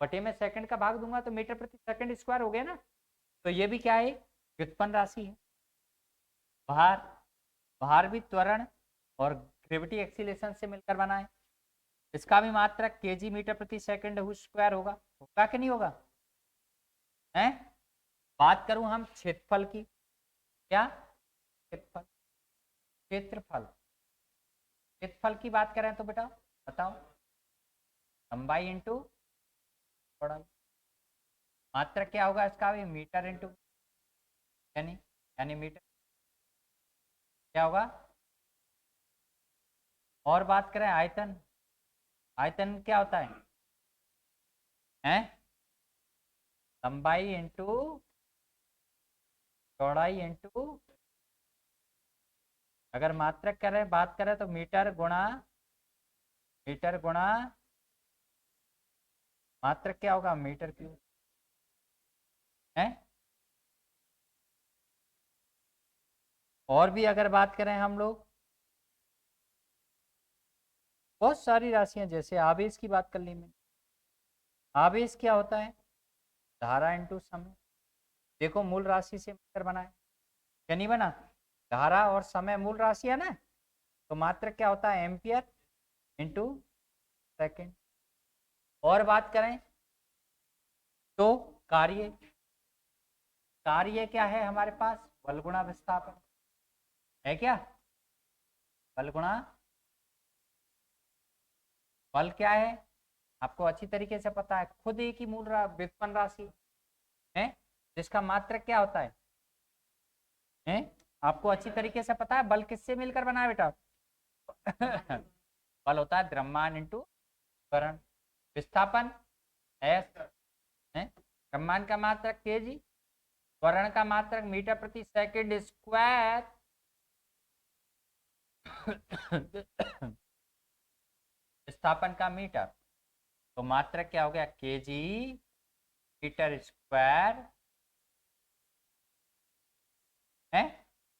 बटे में सेकंड का भाग दूंगा तो मीटर प्रति सेकंड स्क्वायर हो गया ना। तो ये भी क्या है, व्युत्पन्न राशि है। भार, भार भी त्वरण और ग्रेविटी एक्सीलेशन से मिलकर बना है। इसका भी मात्रक केजी मीटर प्रति सेकंड स्क्वायर होगा, होगा कि नहीं होगा है। बात करूं हम क्षेत्रफल की, क्या क्षेत्रफल, क्षेत्रफल, क्षेत्रफल की बात करें तो बेटा बताओ, लंबाई इंटू चौड़ाई, मात्रक क्या होगा इसका भी, मीटर इंटू, यानी यानी मीटर क्या होगा। और बात करें आयतन, आयतन क्या होता है लंबाई इंटू चौड़ाई इंटू, अगर मात्रक करें बात करें तो मीटर गुणा मात्रक क्या होगा, मीटर क्यूब है। और भी अगर बात करें हम लोग, बहुत सारी राशियां, जैसे आवेश की बात कर ली मैंने। आवेश क्या होता है, धारा इंटू समय। देखो मूल राशि से मिलकर बना है, क्या नहीं बना, धारा और समय मूल राशि है ना। तो मात्रक क्या होता है, एम्पियर इंटू सेकेंड। और बात करें तो कार्य, कार्य क्या है हमारे पास, बल गुणा विस्थापन है क्या, बल गुणा बल क्या है आपको अच्छी तरीके से पता है, खुद एक ही व्युत्पन्न राशि है जिसका मात्रक क्या होता है? आपको अच्छी तरीके से पता है बल किससे मिलकर बना है बेटा? बल होता है द्रव्यमान इंटू त्वरण। विस्थापन एस है, द्रव्यमान का मात्रक केजी, त्वरण का मात्रक मीटर प्रति सेकंड स्क्वायर। विस्थापन का मीटर, तो मात्रक क्या हो गया? केजी मीटर स्क्वायर है।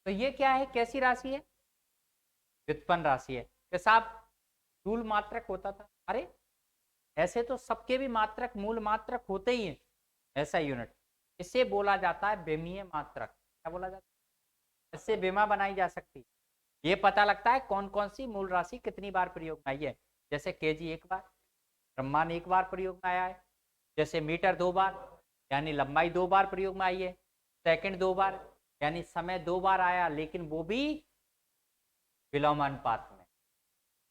तो ये क्या है, कैसी राशि है? व्युत्पन्न राशि है। साहब मूल मात्रक होता था, अरे ऐसे तो सबके भी मात्रक मूल मात्रक होते ही हैं, ऐसा यूनिट। इसे बोला जाता है विमीय मात्रक। क्या बोला जाता है? इससे विमा बनाई जा सकती है। ये पता लगता है कौन कौन सी मूल राशि कितनी बार प्रयोग में आई है। जैसे केजी एक बार, द्रव्यमान एक बार प्रयोग में आया है। जैसे मीटर दो बार, यानी लंबाई दो बार प्रयोग में आई है। सेकंड दो बार, यानी समय दो बार आया, लेकिन वो भी विलोमानुपात में।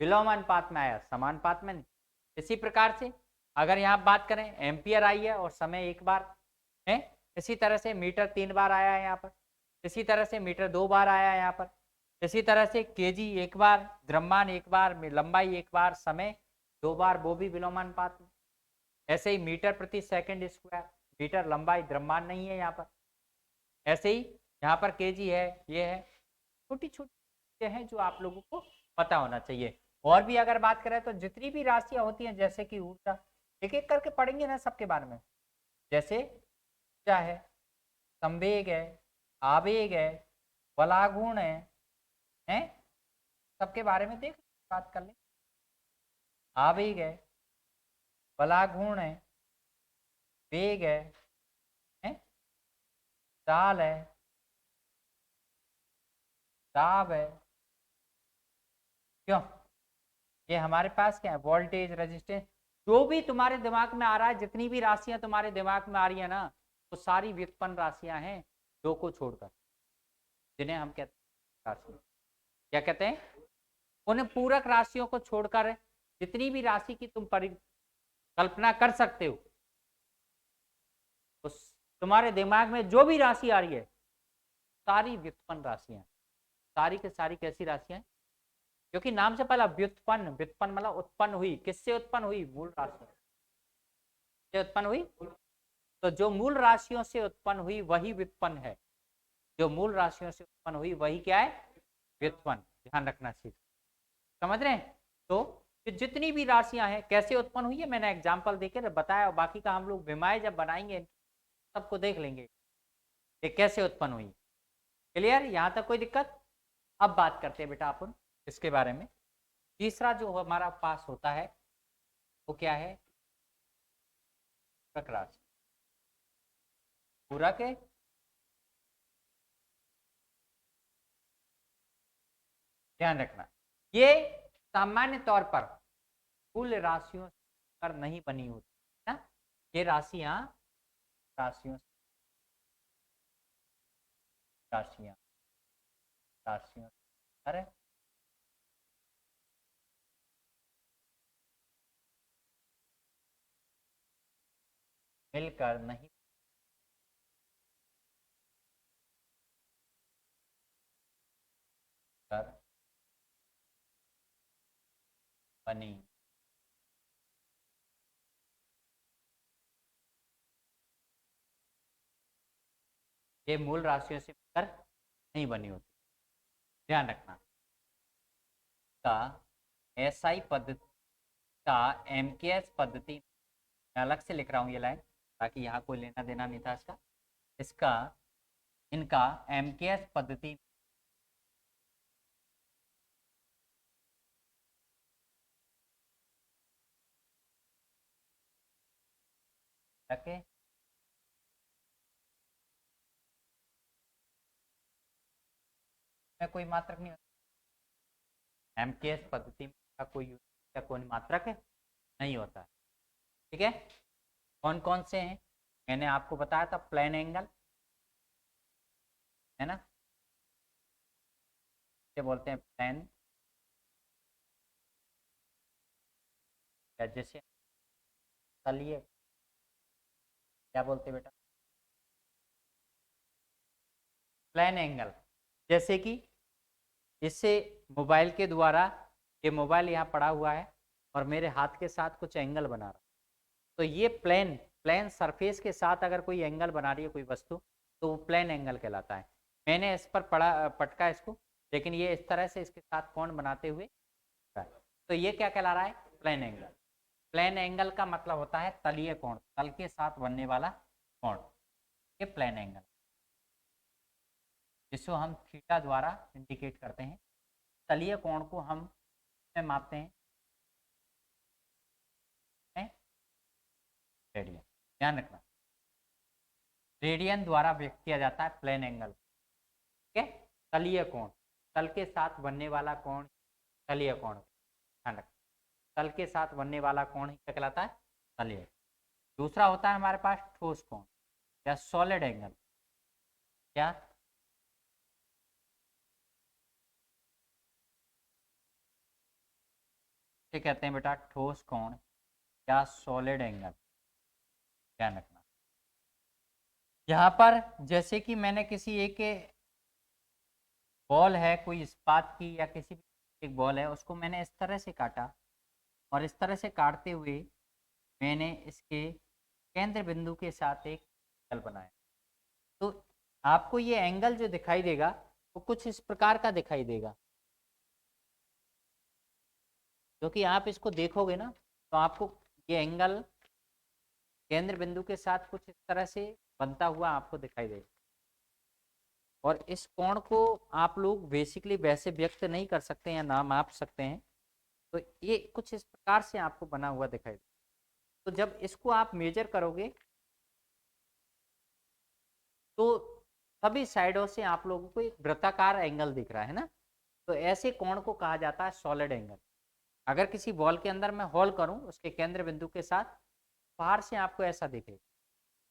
विलोमानुपात में आया, समानुपात में नहीं। इसी प्रकार से अगर यहाँ बात करें, एम्पियर आई है और समय एक बार है। इसी तरह से मीटर तीन बार आया है यहाँ पर। इसी तरह से मीटर दो बार आया है यहाँ पर। इसी तरह से केजी एक बार, द्रव्यमान एक बार, लंबाई एक बार, समय दो बार, वो भी विलोमानुपात में। ऐसे ही मीटर प्रति सेकंड स्क्वायर, मीटर लंबाई द्रव्यमान नहीं है यहाँ पर। ऐसे ही यहाँ पर केजी है, ये है। छोटी छोटी चीजें हैं जो आप लोगों को पता होना चाहिए। और भी अगर बात करें तो जितनी भी राशियां होती हैं, जैसे कि ऊर्जा, एक एक करके पढ़ेंगे ना सबके बारे में। जैसे ऊर्जा है, संवेग है, आवेग है, बलागुण है सबके बारे में देख बात कर लें। आवेग है, बलागुण है, वेग है, चाल है, दाब है। क्यों? ये हमारे पास क्या है? Voltage, resistance. जो भी तुम्हारे दिमाग में आ रहा है, जितनी भी राशियां तुम्हारे दिमाग में आ रही है ना, वो तो सारी व्युत्पन्न राशियां हैं, दो को छोड़कर, जिन्हें हम कहते हैं राशि। क्या कहते हैं? उन पूरक राशियों को छोड़कर जितनी भी राशि की तुम कल्पना कर सकते हो, तो तुम्हारे दिमाग में जो भी राशि आ रही है, सारी व्युत्पन्न राशियां। सारी की सारी कैसी राशियां? क्योंकि नाम से पहला व्युत्पन्न, व्युत्पन्न मतलब उत्पन्न हुई। किससे उत्पन्न हुई? मूल राशि से उत्पन्न हुई। तो जो मूल राशियों से उत्पन्न हुई वही व्युत्पन्न है। जो मूल राशियों से उत्पन्न हुई वही क्या है? व्युत्पन्न। ध्यान रखना सीख, समझ रहे हैं? तो जितनी भी राशियां हैं कैसे उत्पन्न हुई है, मैंने एग्जांपल देकर बताया। बाकी का हम लोग विमाएं जब बनाएंगे सबको देख लेंगे कि कैसे उत्पन्न हुई। क्लियर? यहां तक कोई दिक्कत? अब बात करते हैं बेटा अपन इसके बारे में। तीसरा जो हमारा पास होता है वो क्या है? पूरक राशि। पूरक है, ध्यान रखना, ये सामान्य तौर पर कुल राशियों पर नहीं बनी होती है। ये राशियां राशियों राशियां राशियों पर मिलकर नहीं कर बनी। ये मूल राशियों से मिलकर नहीं बनी होती, ध्यान रखना। का एसआई पद्धति का एमकेएस पद्धति, मैं अलग से लिख रहा हूँ ये लाइन ताकि यहाँ कोई लेना देना नहीं था इसका। इसका इनका एमकेएस पद्धति रखे में कोई मात्रक नहीं होता। एमकेएस पद्धति का कोई या कोई मात्रक है नहीं होता है। ठीक है? कौन कौन से हैं? मैंने आपको बताया था, प्लेन एंगल है ना, ये बोलते हैं प्लेन या जैसे तलीय क्या बोलते बेटा, प्लेन एंगल। जैसे कि इससे मोबाइल के द्वारा, ये मोबाइल यहाँ पड़ा हुआ है और मेरे हाथ के साथ कुछ एंगल बना रहा है, तो ये प्लेन प्लेन सरफेस के साथ अगर कोई एंगल बना रही है कोई वस्तु, तो वो प्लेन एंगल कहलाता है। मैंने इस पर पटका इसको, लेकिन ये इस तरह से इसके साथ कोण बनाते हुए, तो ये क्या कहला रहा है, प्लेन एंगल। प्लेन एंगल का मतलब होता है तलीय कोण, तल के साथ बनने वाला कोण, ये प्लेन एंगल, जिसको हम थीटा द्वारा इंडिकेट करते हैं। तलीय कोण को हम मापते हैं रेडियन, ध्यान रखना, रेडियन द्वारा व्यक्त किया जाता है प्लेन एंगल। ठीक है, तलीय कोण, तल के साथ बनने वाला कोण तलीय कोण, ध्यान रखना, तल के साथ बनने वाला कोण ही क्या कहलाता है, तलीय। दूसरा होता है हमारे पास ठोस कोण या सॉलिड एंगल। क्या, ये कहते हैं बेटा ठोस कोण या सॉलिड एंगल, ध्यान रखना। यहाँ पर जैसे कि मैंने किसी एक बॉल है, कोई इस्पात की या किसी भी एक बॉल है, उसको मैंने इस तरह से काटा और इस तरह से काटते हुए मैंने इसके केंद्र बिंदु के साथ एक एंगल बनाया, तो आपको ये एंगल जो दिखाई देगा वो कुछ इस प्रकार का दिखाई देगा, क्योंकि आप इसको देखोगे ना तो आपको ये एंगल केंद्र बिंदु के साथ कुछ इस तरह से बनता हुआ आपको दिखाई देगा। और इस कोण को आप लोग बेसिकली वैसे व्यक्त नहीं कर सकते या ना माप सकते हैं, तो ये कुछ इस प्रकार से आपको बना हुआ दिखाई देगा। तो जब इसको आप मेजर करोगे तो सभी साइडों से आप लोगों को एक वृत्ताकार एंगल दिख रहा है ना, तो ऐसे कोण को कहा जाता है सॉलिड एंगल। अगर किसी बॉल के अंदर मैं होल करूं उसके केंद्र बिंदु के साथ, बाहर से आपको ऐसा दिखेगा,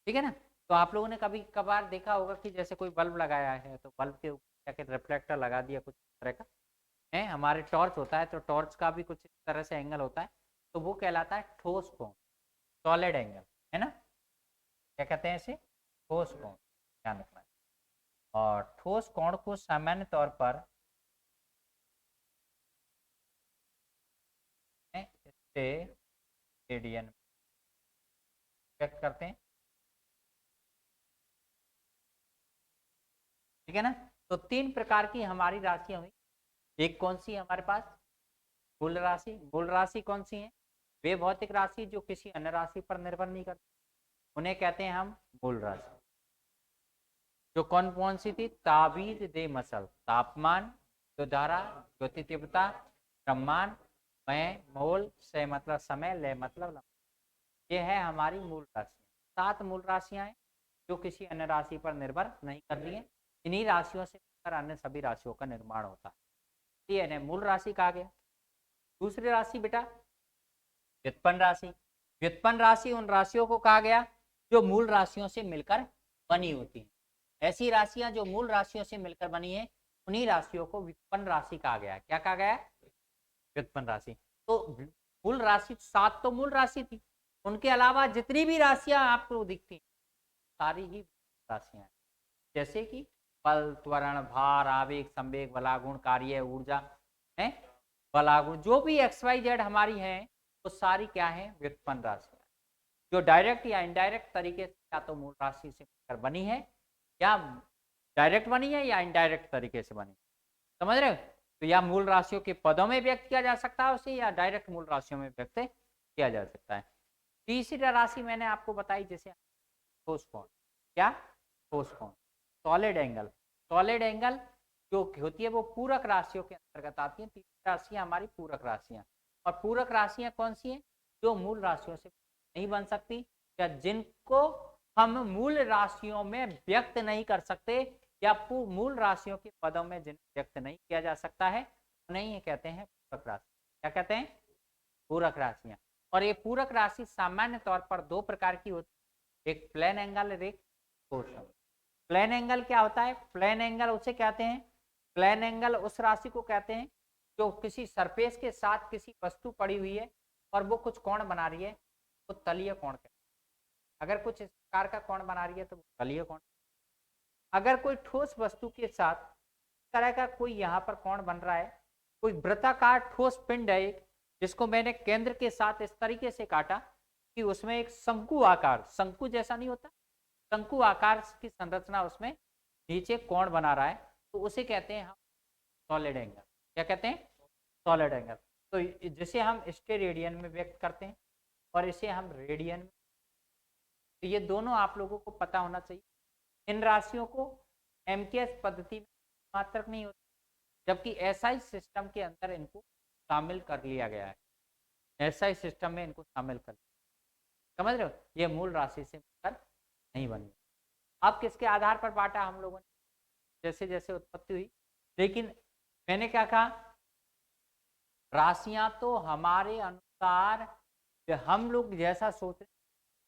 ठीक है ना। तो आप लोगों ने कभी कभार देखा होगा कि जैसे कोई बल्ब लगाया है तो बल्ब के ऊपर क्या कहते रिफ्लेक्टर लगा दिया कुछ इस तरह का है, हमारे टॉर्च होता है तो टॉर्च का भी कुछ इस तरह से एंगल होता है, तो वो कहलाता है ठोस कोण, सॉलिड एंगल, है ना। क्या कहते हैं इसे, ठोस कोण, ध्यान रखना है। और ठोस कोण को सामान्य तौर पर इससे रेडियन व्यक्त करते हैं, ठीक है ना। तो तीन प्रकार की हमारी राशियां हुई, एक कौन सी है हमारे पास, मूल राशि। मूल राशि कौन सी है, वे भौतिक राशि जो किसी अन्य राशि पर निर्भर नहीं करती, उन्हें कहते हैं हम मूल राशि। जो कौन कौन सी थी, ताबीज दे मसल, तापमान, जो धारा, ज्योति तीव्रता, ब्रह्मांड, मैं, मोल, से मतलब समय, ले मतलब लंबाई, ये है हमारी मूल राशि। 7 मूल राशियां हैं जो किसी अन्य राशि पर निर्भर नहीं कर रही है, इन्हीं राशियों से अन्य सभी राशियों का निर्माण होता है, ये है मूल राशि कहा गया। दूसरी राशि बेटा व्युत्पन्न राशि। व्युत्पन्न राशि उन राशियों को कहा गया जो मूल राशियों से मिलकर बनी होती है। ऐसी राशियां जो मूल राशियों से मिलकर बनी है उन्हीं राशियों को व्युत्पन्न राशि कहा गया है। क्या कहा गया है, व्युत्पन्न राशि। तो मूल राशि 7 तो मूल राशि थी, उनके अलावा जितनी भी राशियां आपको दिखती सारी ही राशियां हैं, जैसे कि बल, त्वरण, भार, आवेग, संवेग, बलागुण, कार्य, ऊर्जा है, बलागुण, जो भी एक्स वाई जेड हमारी है वो सारी क्या है, व्युत्पन्न राशियां, जो डायरेक्ट या इनडायरेक्ट तरीके से या तो मूल राशि से मिलकर बनी है या डायरेक्ट बनी है या इनडायरेक्ट तरीके से बनी, समझ रहे हो। तो या मूल राशियों के पदों में व्यक्त किया जा सकता है उसे, या डायरेक्ट मूल राशियों में व्यक्त किया जा सकता है। तीसरी राशि मैंने आपको बताई जैसे ठोस कोण, क्या, ठोस कोण, सॉलिड एंगल। सॉलिड एंगल जो होती है वो पूरक राशियों के अंतर्गत आती है। 3 राशियां हमारी पूरक राशियां, और पूरक राशियां कौन सी हैं, जो मूल राशियों से नहीं बन सकती या जिनको हम मूल राशियों में व्यक्त नहीं कर सकते, या मूल राशियों के पदों में जिन्हें व्यक्त नहीं किया जा सकता है, उन्हें कहते हैं पूरक राशि। क्या कहते हैं, पूरक राशियां। और ये पूरक राशि सामान्य तौर पर 2 प्रकार की होती है, एक प्लेन एंगल और एक ठोस एंगल। प्लेन एंगल क्या होता है, प्लेन एंगल उसे कहते हैं, प्लेन एंगल उस राशि को कहते हैं जो किसी सरफेस के साथ किसी वस्तु पड़ी हुई है और वो कुछ कोण बना रही है तो तलीय कोण कहते हैं। अगर कुछ इस प्रकार का कोण बना रही है तो वो तलीय कोण। अगर कोई ठोस वस्तु के साथ इस तरह का कोई यहाँ पर कोण बन रहा है, कोई वृत्ताकार ठोस पिंड है एक, जिसको मैंने केंद्र के साथ इस तरीके से काटा कि उसमें एक शंकु आकार, शंकु जैसा नहीं होता, शंकु आकार की संरचना उसमें नीचे कोण बना रहा है, तो उसे कहते हैं हम सॉलिड एंगल। क्या कहते हैं? Solid angle. तो जिसे हम स्टेरेडियन में व्यक्त करते हैं और इसे हम रेडियन में। तो ये दोनों आप लोगों को पता होना चाहिए। इन राशियों को एमकेएस पद्धति में मात्रक नहीं होती, जबकि एसआई सिस्टम के अंदर इनको शामिल कर लिया गया है। एसआई सिस्टम में इनको शामिल कर, समझ रहे हो? ये मूल राशि से मिलकर नहीं बनी। अब किसके आधार पर बांटा हम लोगों ने? जैसे जैसे उत्पत्ति हुई। लेकिन मैंने क्या कहा, राशियां तो हमारे अनुसार, हम लोग जैसा सोच रहे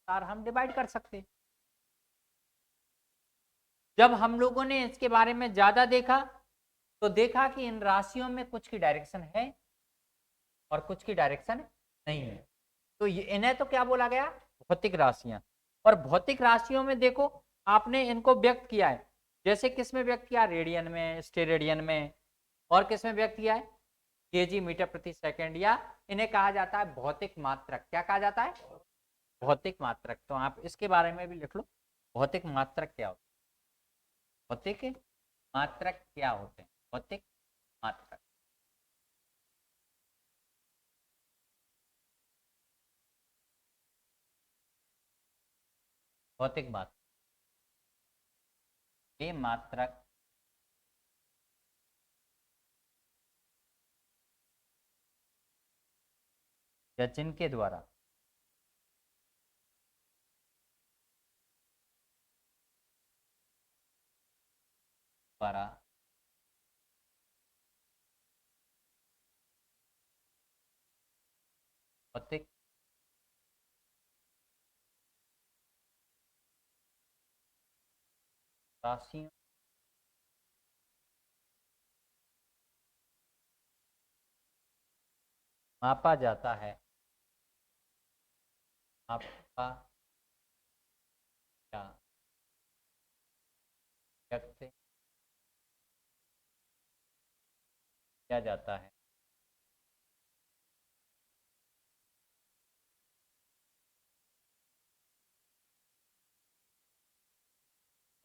हम डिवाइड कर सकते हैं। जब हम लोगों ने इसके बारे में ज्यादा देखा तो देखा कि इन राशियों में कुछ की डायरेक्शन है और कुछ की डायरेक्शन नहीं है। तो इन्हें तो क्या बोला गया? भौतिक राशियां। और भौतिक राशियों में देखो आपने इनको व्यक्त किया है, जैसे किस में व्यक्त किया? रेडियन में, स्टेरेडियन में, और किस में व्यक्त किया है? केजी मीटर प्रति सेकंड, या इन्हें कहा जाता है भौतिक मात्रक। क्या कहा जाता है? भौतिक मात्रक। तो आप इसके बारे में भी लिख लो, भौतिक मात्रक क्या होता है? भौतिक मात्रक क्या होते हैं? भौतिक मात्रक। भौतिक मात्रक ये मात्रक या जिनके द्वारा द्वारा भौतिक राशियों मापा जाता है, मापा या व्यक्त किया जाता है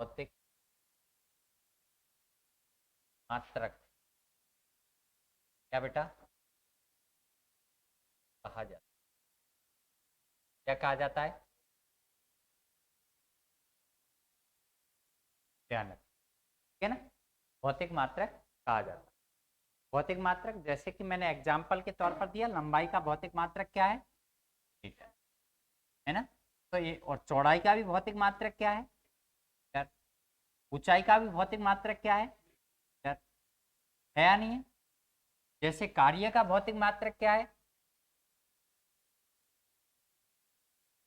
भौतिक मात्रक। क्या बेटा कहा जाता है? क्या कहा जाता है? ध्यान रखना, ठीक है ना? भौतिक मात्रक कहा जाता है। भौतिक मात्रक जैसे कि मैंने एग्जाम्पल के तौर पर दिया, लंबाई का भौतिक मात्रक क्या है? मीटर, है ना? तो ये, और चौड़ाई का भी भौतिक मात्रक क्या है? मीटर। ऊंचाई का भी भौतिक मात्रक क्या है? मीटर। है या नहीं है? जैसे कार्य का भौतिक मात्रक क्या है?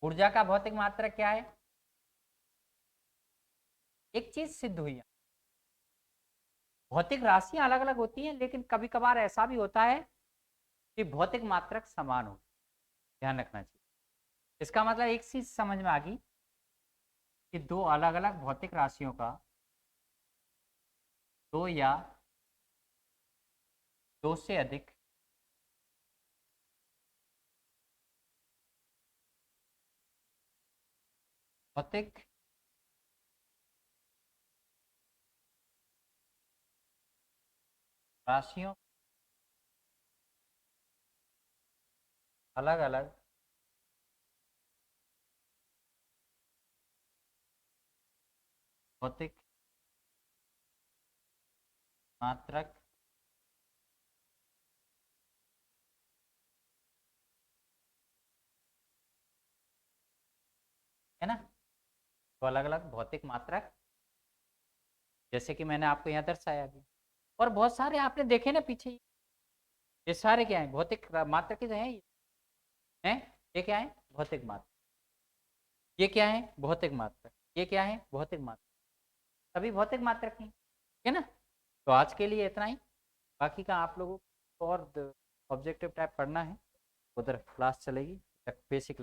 ऊर्जा का भौतिक मात्रक क्या है? एक चीज सिद्ध हुई है, भौतिक राशियां अलग अलग होती हैं, लेकिन कभी कभार ऐसा भी होता है कि भौतिक मात्रक समान हो। ध्यान रखना चाहिए। इसका मतलब एक चीज समझ में आ गई कि दो अलग अलग भौतिक राशियों का, दो या दो से अधिक भौतिक राशियों अलग अलग भौतिक मात्रक है ना? तो अलग अलग भौतिक मात्रक, जैसे कि मैंने आपको यहाँ दर्शाया भी, और बहुत सारे आपने देखे ना पीछे, ये सारे क्या है? भौतिक मात्रक ही तो है। ये हैं, ये क्या है? भौतिक मात्रक। ये क्या है? भौतिक मात्रक। ये क्या है? भौतिक मात्रक। सभी भौतिक मात्रक ही, है ना? तो आज के लिए इतना ही। बाकी का आप लोगों को और ऑब्जेक्टिव टाइप पढ़ना है उधर क्लास चलेगी बेसिक